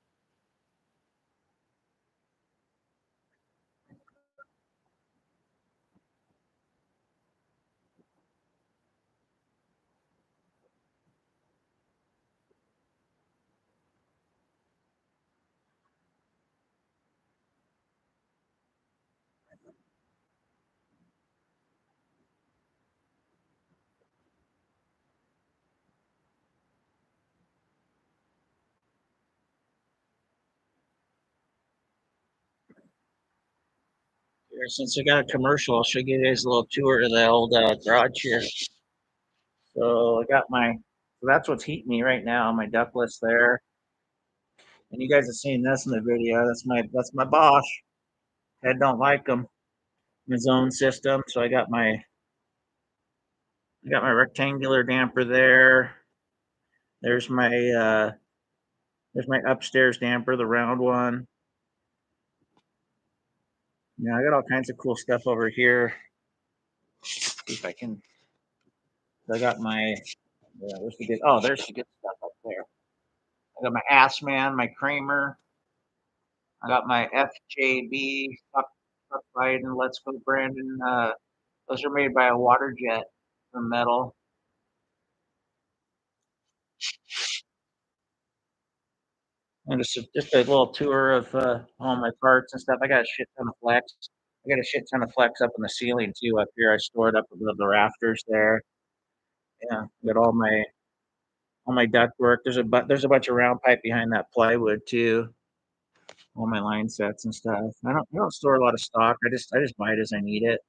Here, since I got a commercial, I'll show you guys a little tour of the old garage here. So so that's what's heating me right now. My ductless there, and you guys have seen this in the video. That's my Bosch. Ted don't like them. His own system. So I got my rectangular damper there. There's my uh, there's my upstairs damper, the round one. I got all kinds of cool stuff over here. See if I can. I got where's the good? Oh, there's the good stuff up there. I got my Ass Man, my Kramer. I got my FJB, Fuck Biden, Let's Go Brandon. Those are made by a water jet from metal. And just a little tour of all my parts and stuff. I got a shit ton of flex. I got a shit ton of flex up in the ceiling too. Up here, I stored up above the rafters there. Yeah, got all my duct work. There's a bunch of round pipe behind that plywood too. All my line sets and stuff. I don't store a lot of stock. I just buy it as I need it.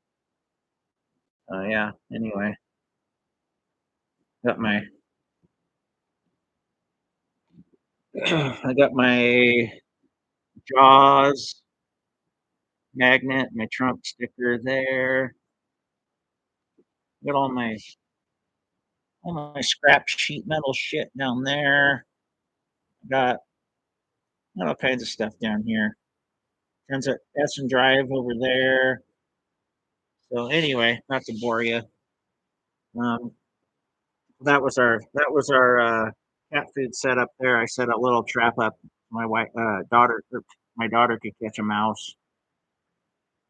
Yeah. Anyway, got my I got my Jaws magnet, my Trump sticker there. Got all my scrap sheet metal shit down there. Got all kinds of stuff down here. Tons of S and drive over there. So anyway, not to bore you. Um, that was our cat food setup there. I set a little trap up. My wife, my daughter could catch a mouse.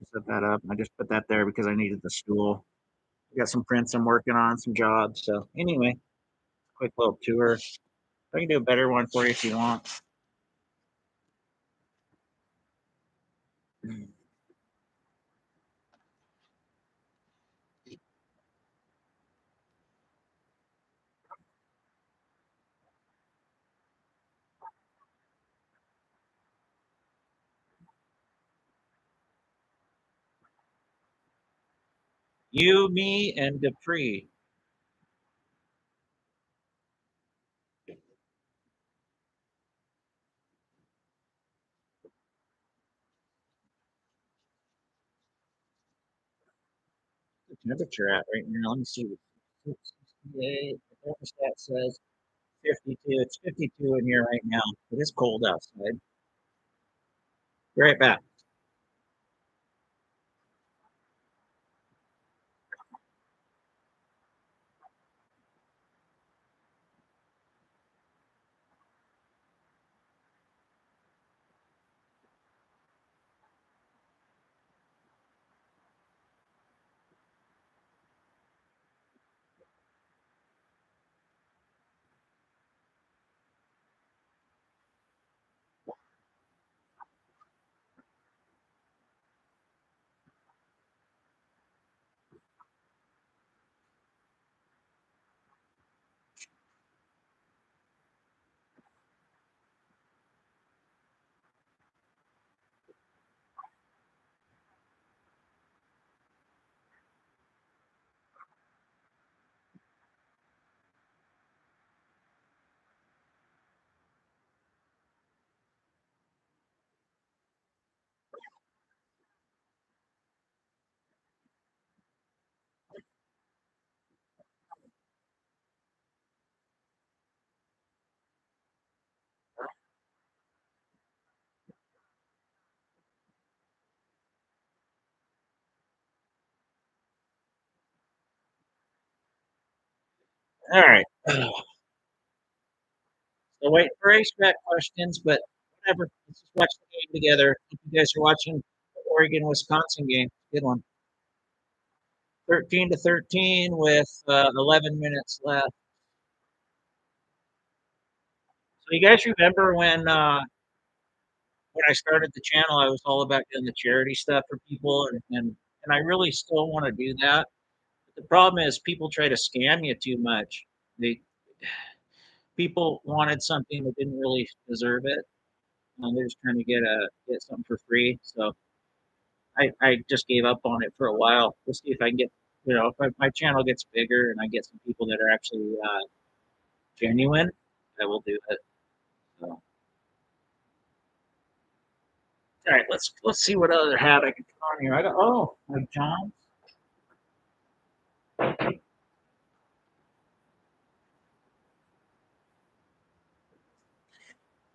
I set that up. I just put that there because I needed the stool. I got some prints I'm working on, some jobs. So anyway, quick little tour. I can do a better one for you if you want. You, me, and Dupree. The temperature at right now? Let me see. 68. The thermostat says 52. It's 52 in here right now. It is cold outside. Be right back. All right. So wait for HVAC questions, but whatever. Let's just watch the game together. Hope you guys are watching the Oregon Wisconsin game. Good one. 13-13 with 11 minutes left. So you guys remember when I started the channel, I was all about doing the charity stuff for people, and I really still want to do that. But the problem is people try to scam you too much. They People wanted something that didn't really deserve it. They're just trying to get something for free. So I just gave up on it for a while. We'll see if I can get, if my channel gets bigger and I get some people that are actually genuine, I will do it. So, all right, let's see what other hat I can put on here. I got like John.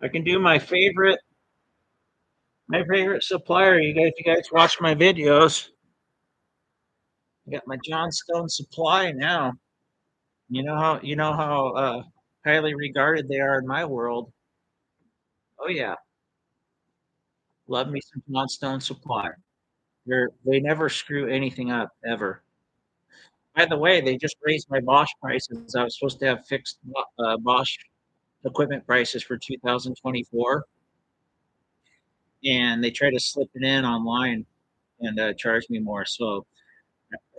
I can do my favorite supplier. If you guys watch my videos, I got my Johnstone Supply now. You know how highly regarded they are in my world. Oh yeah, love me some Johnstone Supply. They never screw anything up ever. By the way, they just raised my Bosch prices. I was supposed to have fixed Bosch equipment prices for 2024, and they tried to slip it in online and charge me more. So,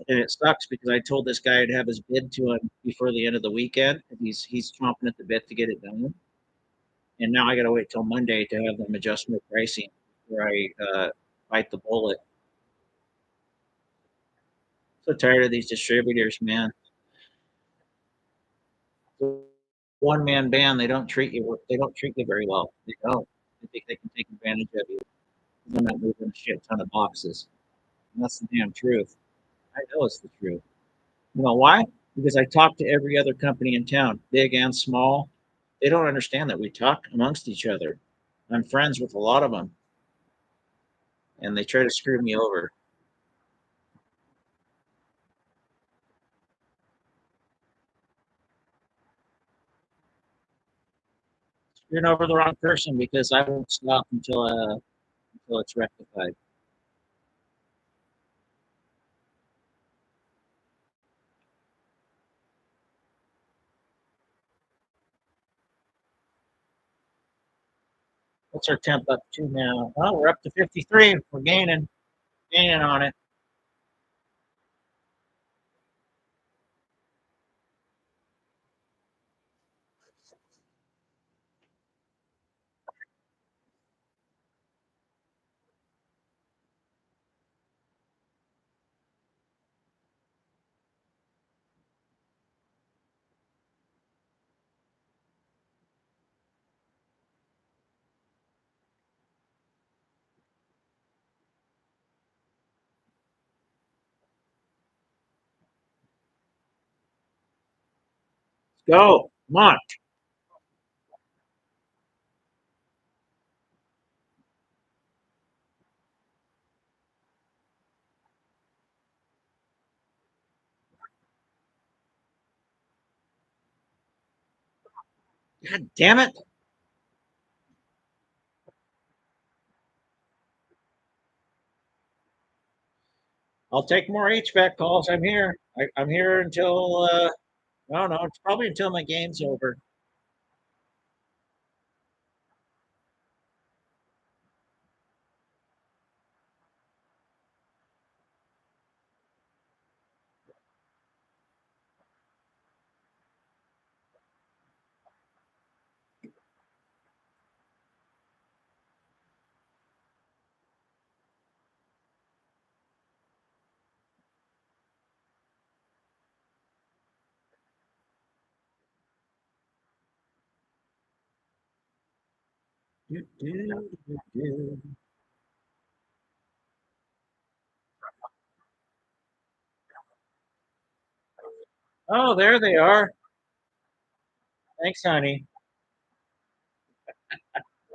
and it sucks because I told this guy I'd have his bid to him before the end of the weekend. And he's chomping at the bit to get it done, and now I got to wait till Monday to have them adjust my pricing before I bite the bullet. So tired of these distributors, man. So one man band. They don't treat you very well. They don't. They think they can take advantage of you. They're not moving a shit ton of boxes. And that's the damn truth. I know it's the truth. You know why? Because I talk to every other company in town, big and small. They don't understand that we talk amongst each other. I'm friends with a lot of them, and they try to screw me over. Screwing over the wrong person because I won't stop until it's rectified. What's our temp up to now? Well, we're up to 53. We're gaining on it. Let's go. Come on. God damn it. I'll take more HVAC calls. I'm here. I'm here until, I don't know, it's probably until my game's over. Do, do, do, do. Oh, there they are. Thanks, honey.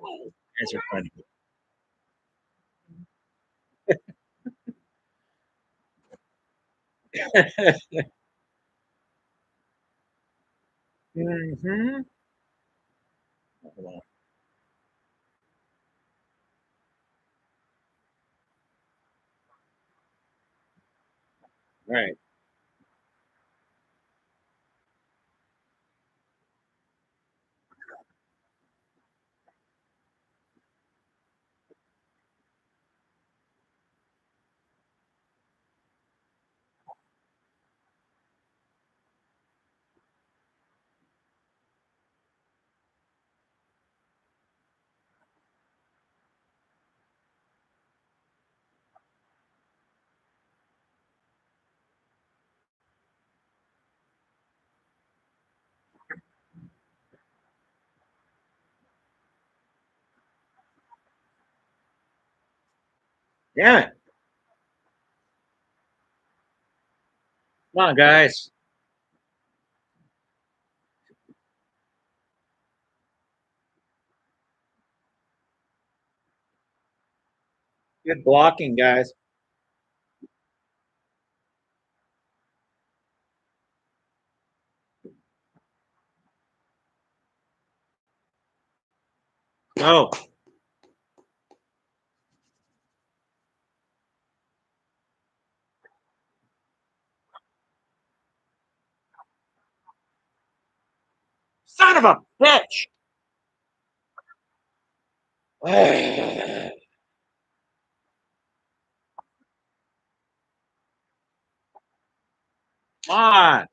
You guys are funny. Mm-hmm. Right. Yeah. Come on, guys. Good blocking, guys. Oh, son of a bitch. Come on.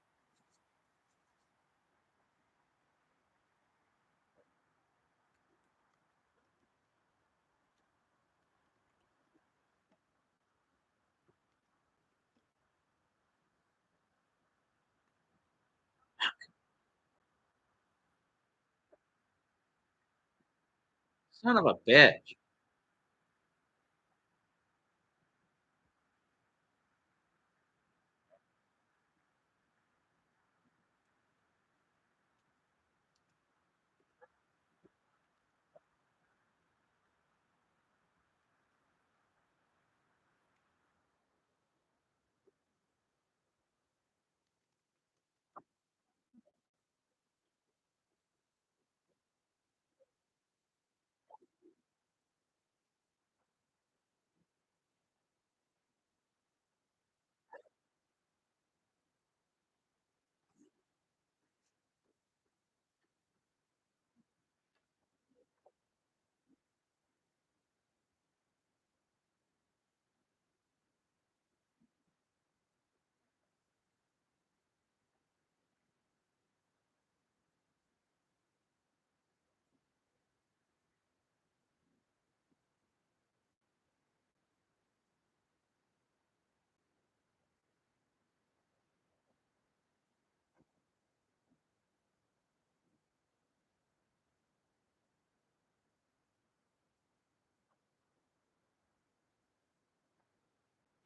Son of a bitch.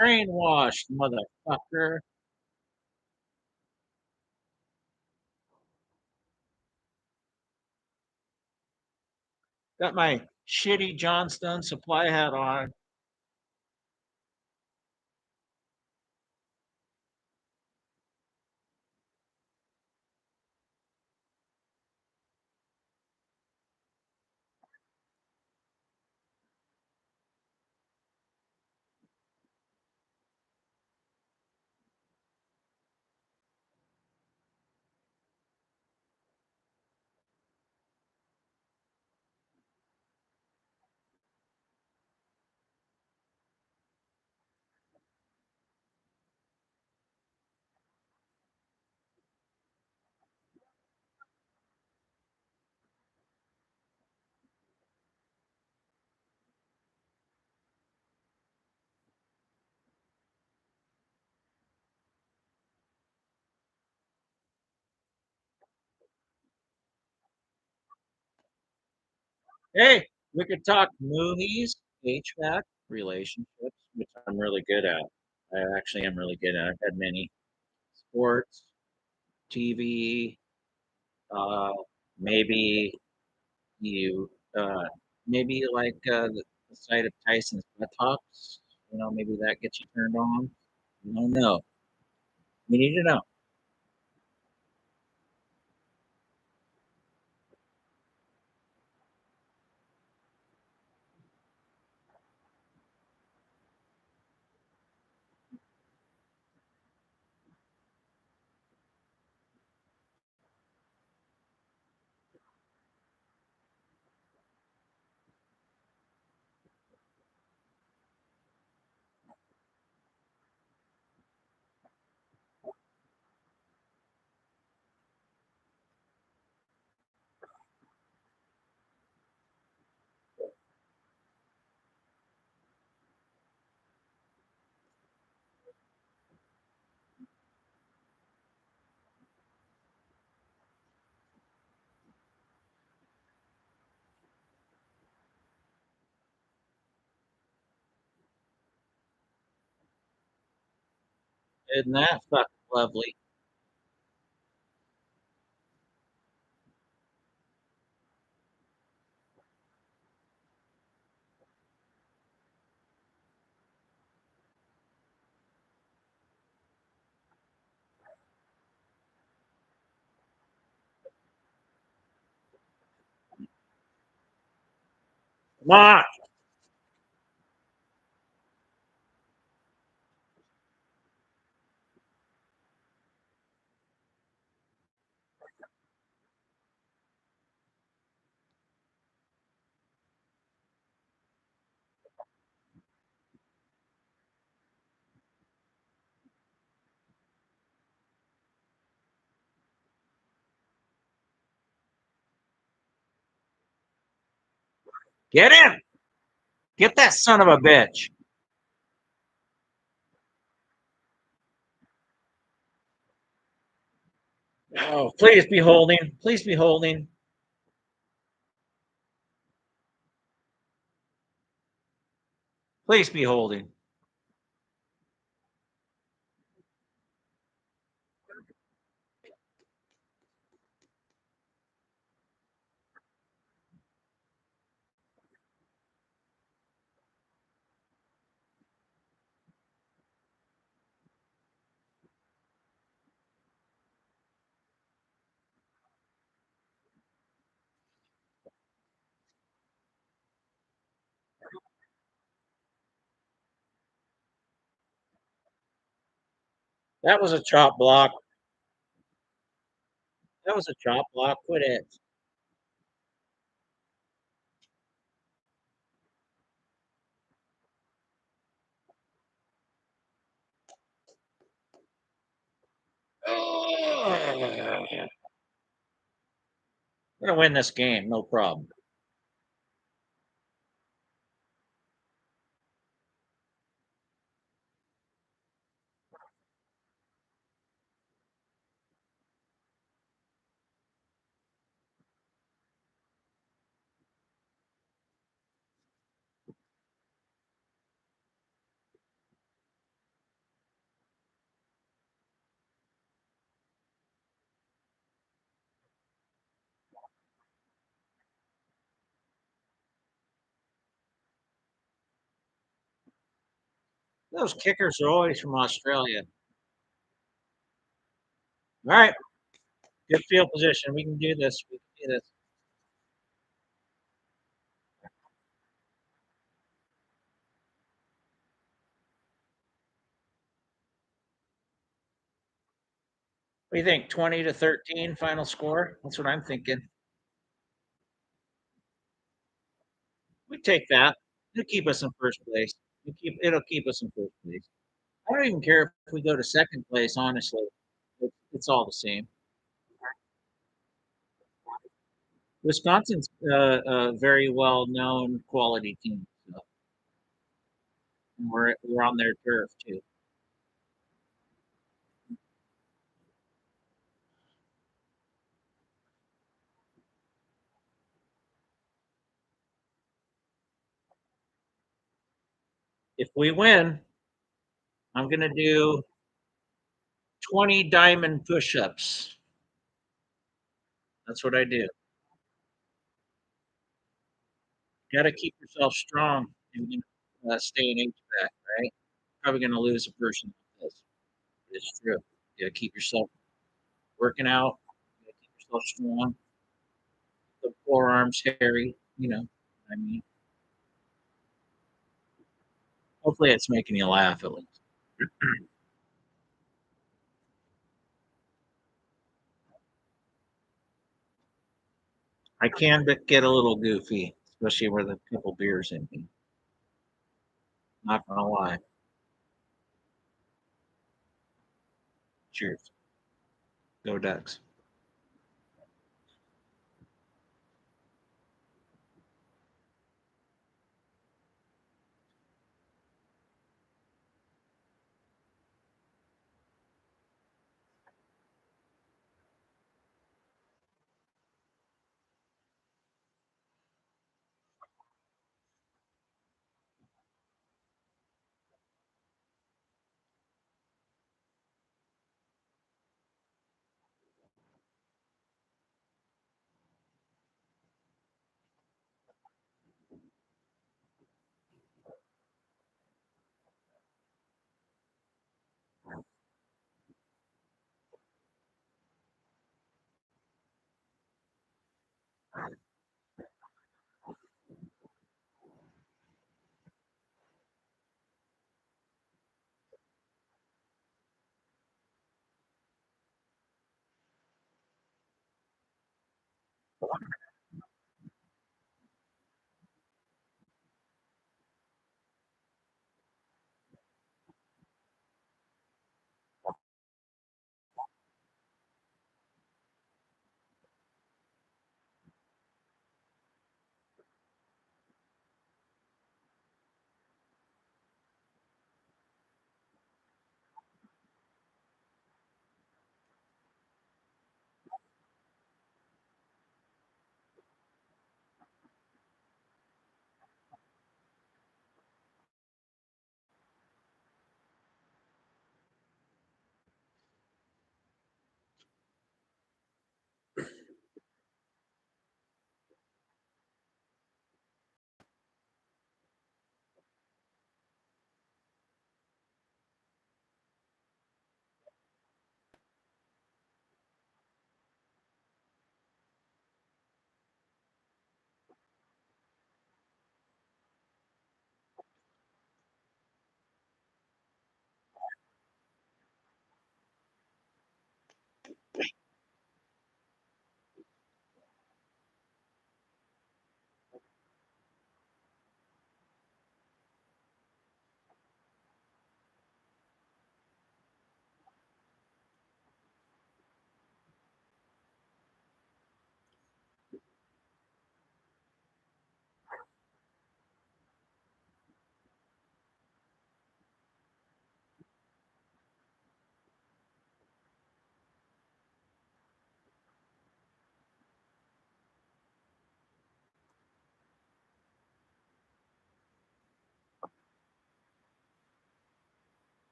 Brainwashed, motherfucker. Got my shitty Johnstone supply hat on. Hey, we could talk movies, HVAC, relationships, which I'm really good at. I actually am really good at. I've had many sports, TV, uh, maybe you, uh, maybe you like the sight of Tyson's buttocks. You know, maybe that gets you turned on. I don't know. We need to know. Isn't that fucking lovely? Come on. Get him. Get that son of a bitch. Oh, please be holding. Please be holding. Please be holding. That was a chop block. That was a chop block. Quit it. We're gonna win this game, no problem. Those kickers are always from Australia. All right, good field position. We can do this. We can do this. What do you think? 20-13 final score? That's what I'm thinking. We take that. It'll keep us in first place. It'll keep us in first place. I don't even care if we go to second place, honestly. It's all the same. Wisconsin's a very well known quality team. So we're on their turf too. If we win, I'm gonna do 20 diamond push-ups. That's what I do. Got to keep yourself strong and stay in HVAC, right? Probably gonna lose a person like this. It's true. You gotta keep yourself working out. You gotta keep yourself strong. The forearms hairy. I mean, hopefully it's making you laugh at least. I can get a little goofy, especially with a couple beers in me. Not gonna lie. Cheers. Go Ducks.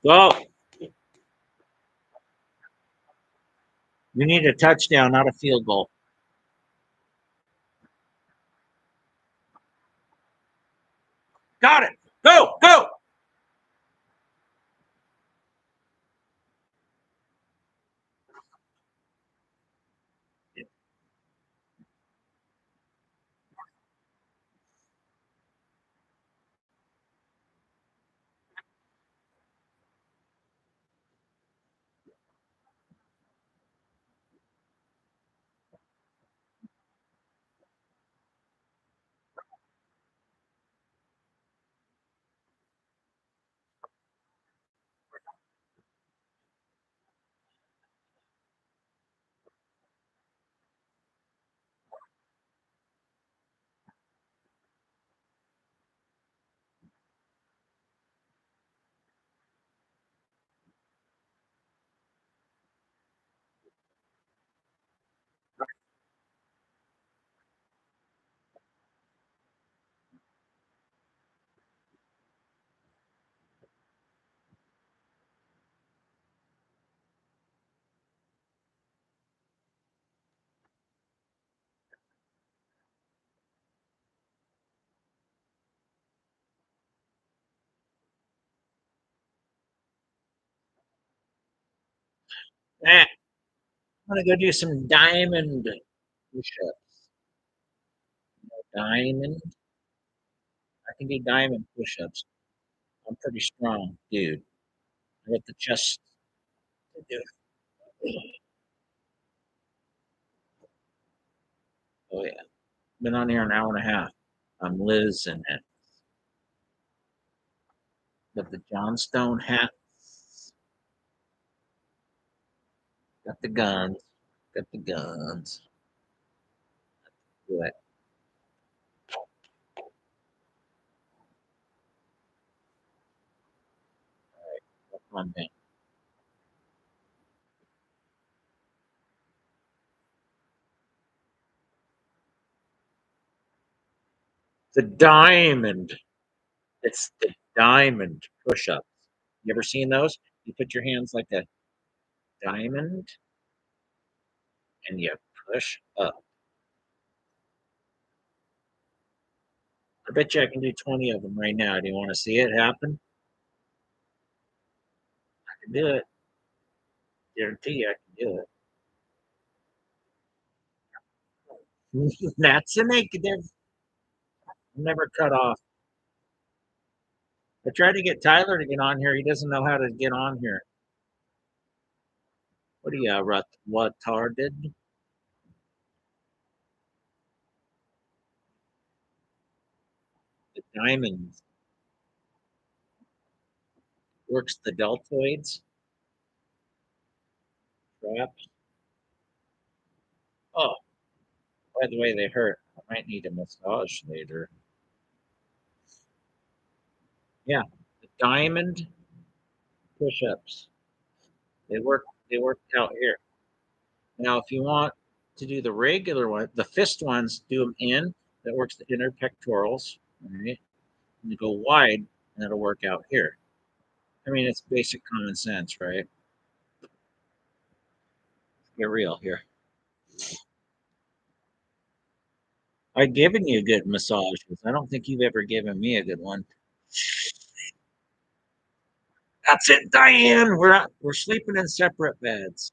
Well, you need a touchdown, not a field goal. Got it. Go, go. I'm gonna go do some diamond push-ups. Diamond. I can do diamond push-ups. I'm pretty strong, dude. I got the chest to do it. Oh yeah. Been on here an hour and a half. I'm Liz and it. Got the Johnstone hat. Got the guns. Got the guns. Do it. Come on, man. The diamond. It's the diamond push-ups. You ever seen those? You put your hands like a diamond and you push up. I bet you I can do 20 of them right now. Do you want to see it happen? I can do it. Guarantee you I can do it. That's a negative. Never cut off. I tried to get Tyler to get on here. He doesn't know how to get on here. What are you, retarded? The diamond works the deltoids, traps. Oh, by the way, they hurt. I might need a massage later. Yeah, the diamond push-ups. They work. They work out here. Now, if you want to do the regular one, the fist ones, do them in. That works the inner pectorals. All right, and you go wide, and it'll work out here. I mean, it's basic common sense, right? Get real here. I've given you good massages. I don't think you've ever given me a good one. That's it, Diane. We're sleeping in separate beds.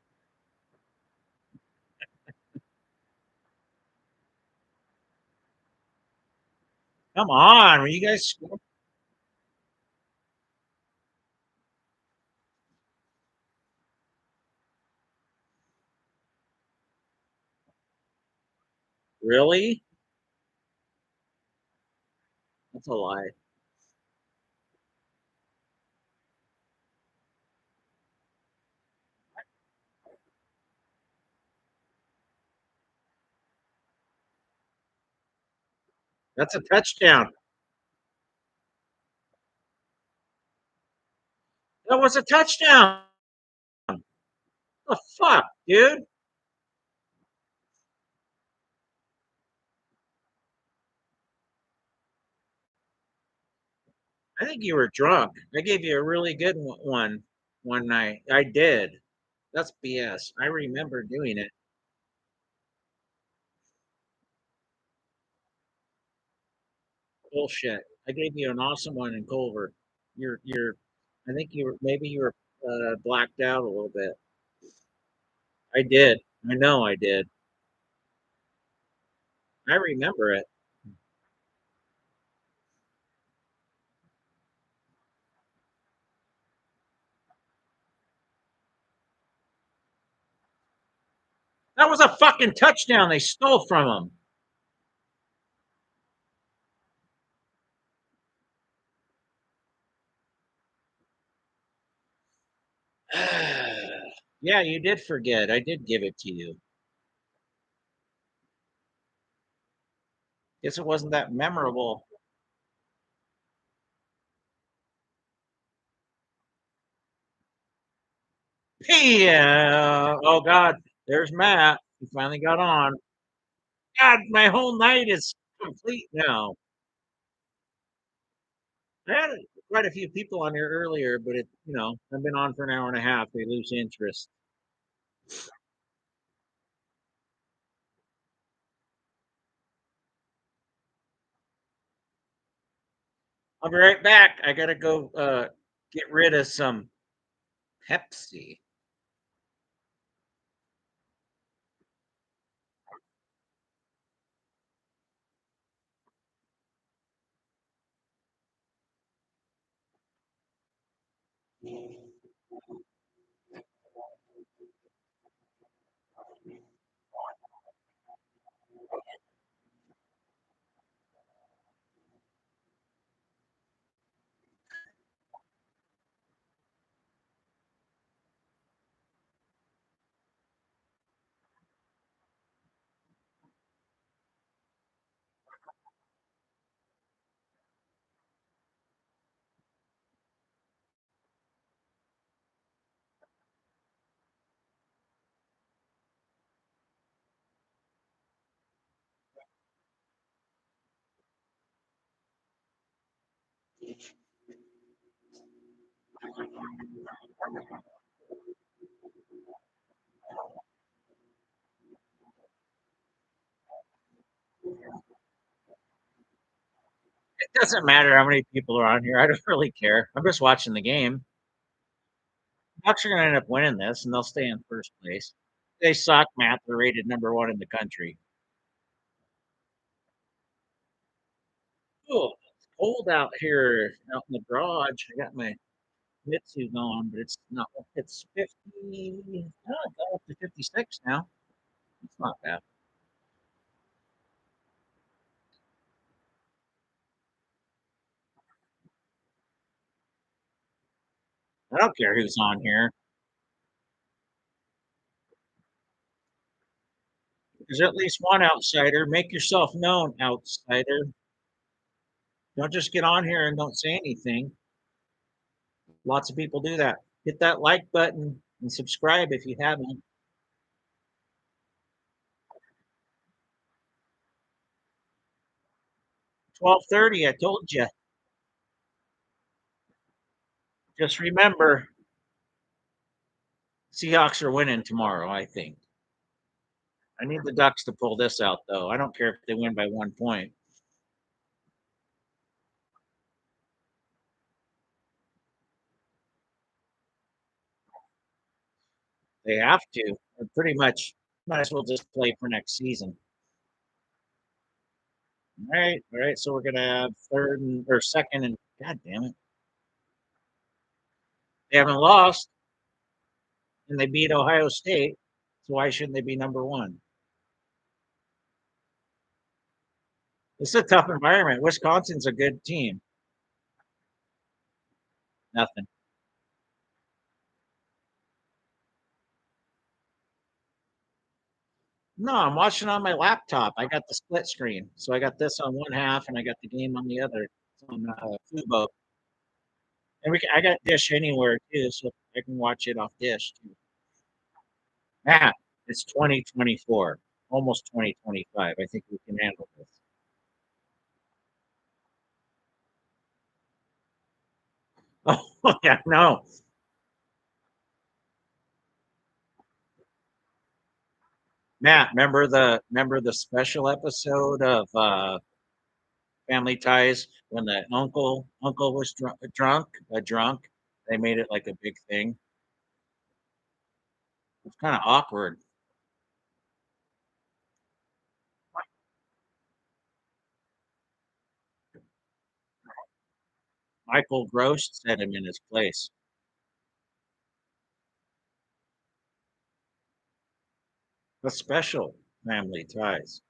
Come on, were you guys really? That's a lie. That's a touchdown. That was a touchdown. The fuck, dude? I think you were drunk. I gave you a really good one night. I did. That's BS. I remember doing it. Bullshit. I gave you an awesome one in Culver. You're. I think you were maybe you were blacked out a little bit. I did. I know I did. I remember it. That was a fucking touchdown they stole from him. Yeah, you did forget. I did give it to you. Guess it wasn't that memorable. Yeah. Oh God, there's Matt. He finally got on. God, my whole night is complete now. I had quite a few people on here earlier, but I've been on for an hour and a half. They lose interest. I'll be right back. I gotta go get rid of some Pepsi. It doesn't matter how many people are on here. I don't really care. I'm just watching the game. Bucks are gonna end up winning this, and they'll stay in first place. They suck, Matt. They're rated number one in the country. Oh, it's cold out here out in the garage. I got my mitsuit on, but it's not. It's 50. Oh, it's up to 56 now. It's not bad. I don't care who's on here. There's at least one outsider. Make yourself known, outsider. Don't just get on here and don't say anything. Lots of people do that. Hit that like button and subscribe if you haven't. 12:30. I told you. Just remember, Seahawks are winning tomorrow. I think. I need the Ducks to pull this out, though. I don't care if they win by 1 point. They have to. They're pretty much might as well just play for next season. All right. So we're gonna have third and or second and God damn it, they haven't lost and they beat Ohio State. So why shouldn't they be number one? It's a tough environment. Wisconsin's a good team. Nothing. No, I'm watching on my laptop. I got the split screen, so I got this on one half and I got the game on the other. It's on Fubo, and I got Dish Anywhere too, so I can watch it off Dish too. Matt, it's 2024, almost 2025. I think we can handle this. Oh, yeah, no. Matt, remember the special episode of Family Ties when the uncle was drunk. They made it like a big thing. It's kind of awkward. Michael Gross set him in his place. The special Family Ties.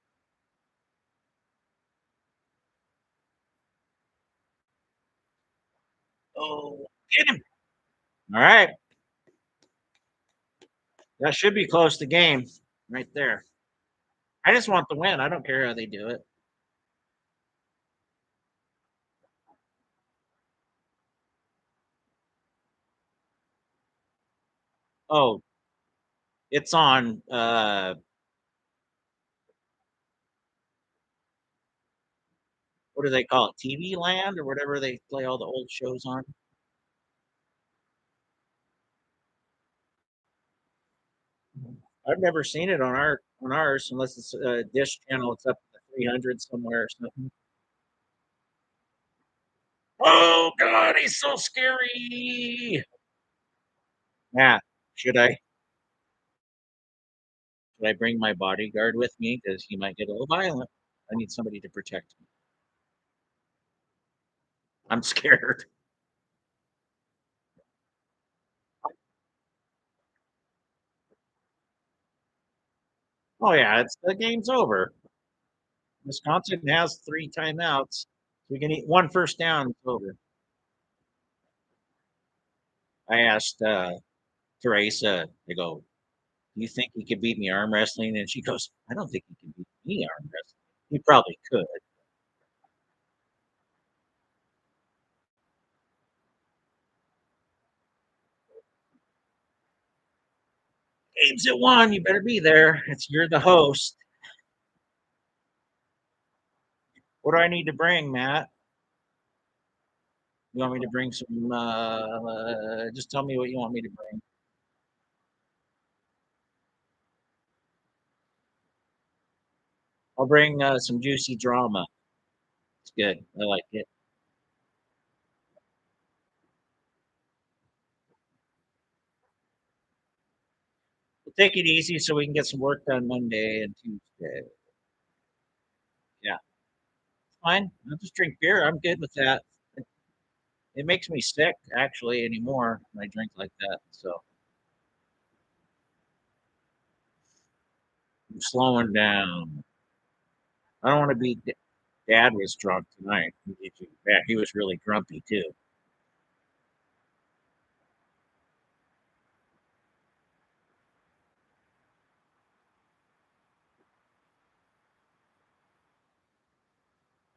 Oh, get him! All right, that should be close to game right there. I just want the win. I don't care how they do it. Oh, it's on. What do they call it? TV Land or whatever they play all the old shows on. I've never seen it on ours unless it's a Dish Channel. It's up to 300 somewhere or something. Oh God, he's so scary. Matt, should I should I bring my bodyguard with me because he might get a little violent? I need somebody to protect me. I'm scared. Oh yeah, it's the game's over. Wisconsin has three timeouts. We can eat one first down. It's over. I asked Teresa. I go, "Do you think he could beat me arm wrestling?" And she goes, "I don't think he can beat me arm wrestling. He probably could." Game's at one. You better be there. You're the host. What do I need to bring, Matt? You want me to bring some? Just tell me what you want me to bring. I'll bring some juicy drama. It's good. I like it. We'll take it easy so we can get some work done Monday and Tuesday. Yeah, fine. I'll just drink beer. I'm good with that. It makes me sick actually anymore when I drink like that. So I'm slowing down. I don't want to be. Dad was drunk tonight. He was really grumpy too.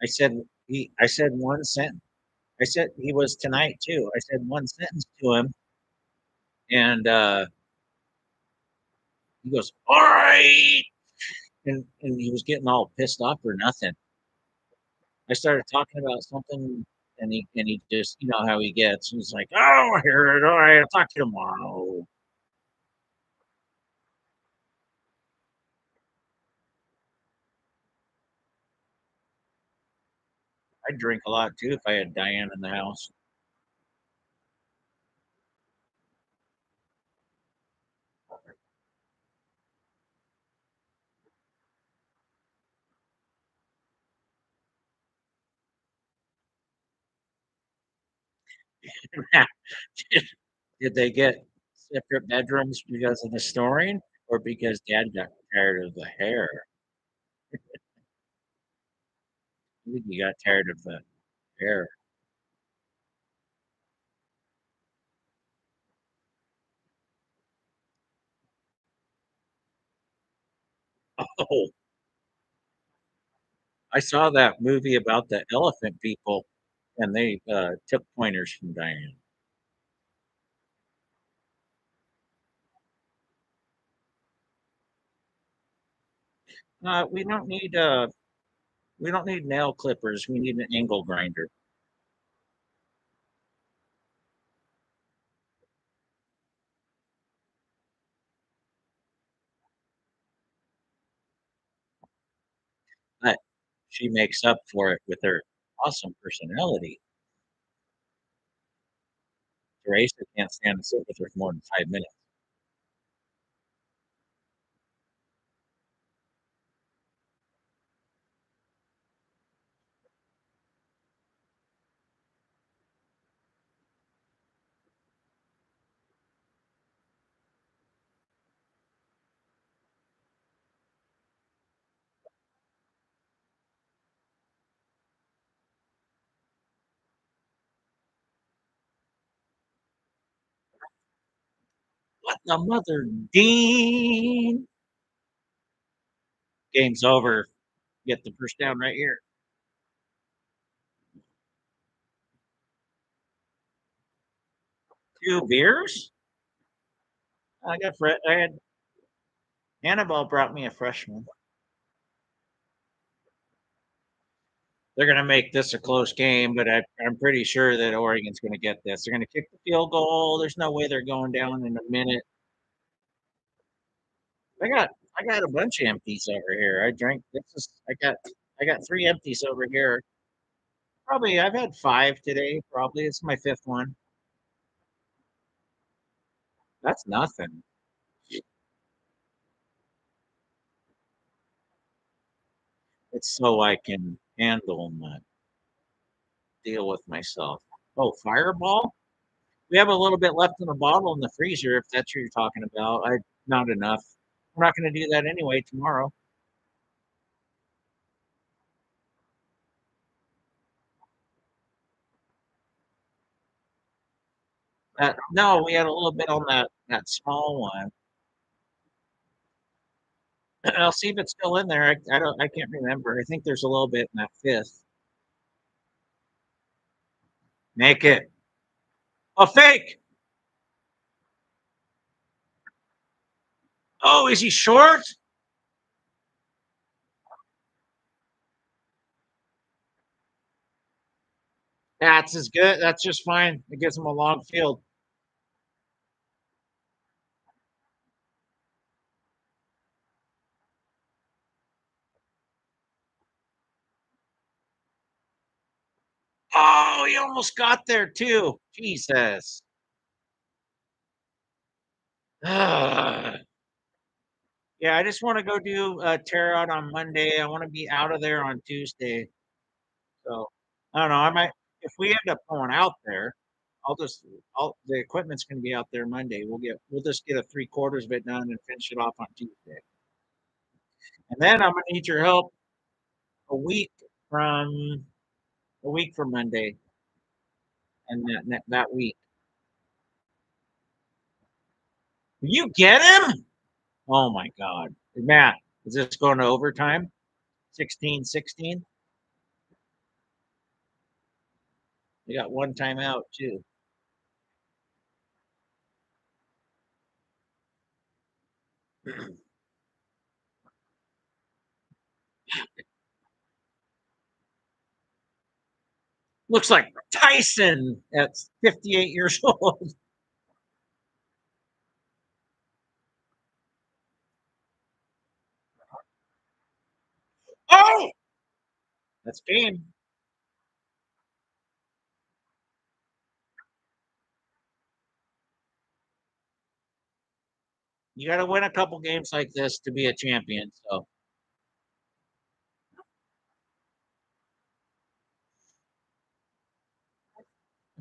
I said one sentence. I said he was tonight too. I said one sentence to him, and he goes, "All right," and he was getting all pissed off for nothing. I started talking about something, and he just how he gets. He's like, "Oh, I hear it. All right, I'll talk to you tomorrow." I'd drink a lot too if I had Diane in the house. Did they get separate bedrooms because of the snoring, or because Dad got tired of the hair? I think he got tired of the hair. Oh, I saw that movie about the elephant people, and they took pointers from Diane. Uh, we don't need uh, we don't need nail clippers. We need an angle grinder. She makes up for it with her awesome personality. Teresa can't stand to sit with her for more than 5 minutes. What the mother Dean? Game's over. Get the first down right here. 2 beers? I had Annabelle brought me a freshman. They're gonna make this a close game, but I'm pretty sure that Oregon's gonna get this. They're gonna kick the field goal. There's no way they're going down in a minute. I got I got a bunch of empties over here. I got 3 empties over here. Probably I've had 5 today, probably. It's my 5th one. That's nothing. It's so I can handle and not deal with myself. Oh, Fireball? We have a little bit left in the bottle in the freezer if that's what you're talking about. I Not enough. We're not gonna do that anyway tomorrow. No, we had a little bit on that small one. I'll see if it's still in there. I can't remember. I think there's a little bit in that 5th. Make it a fake. Oh, is he short? That's as good. That's just fine. It gives him a long field. Oh, he almost got there too. Jesus. Ah. Yeah, I just want to go do tear out on Monday. I want to be out of there on Tuesday. So I don't know. I might if we end up going out there, I'll the equipment's gonna be out there Monday. We'll just get a 3/4 of it done and finish it off on Tuesday. And then I'm gonna need your help a week from a week from Monday and that week. You get him? Oh my God. Matt, is this going to overtime? 16-16? We got one timeout too. Looks like Tyson at 58 years old. Oh, that's game. You got to win a couple games like this to be a champion. So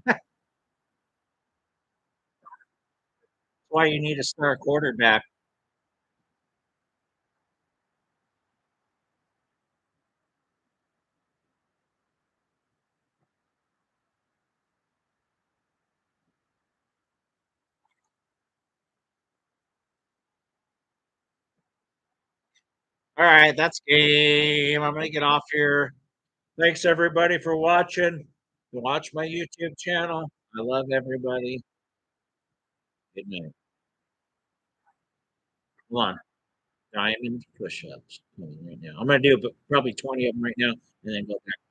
that's why you need a star quarterback. All right, that's game. I'm going to get off here. Thanks everybody for watching. Watch my YouTube channel. I love everybody. Good night. Hold on. Diamond push-ups right now. I'm going to do probably 20 of them right now and then go back.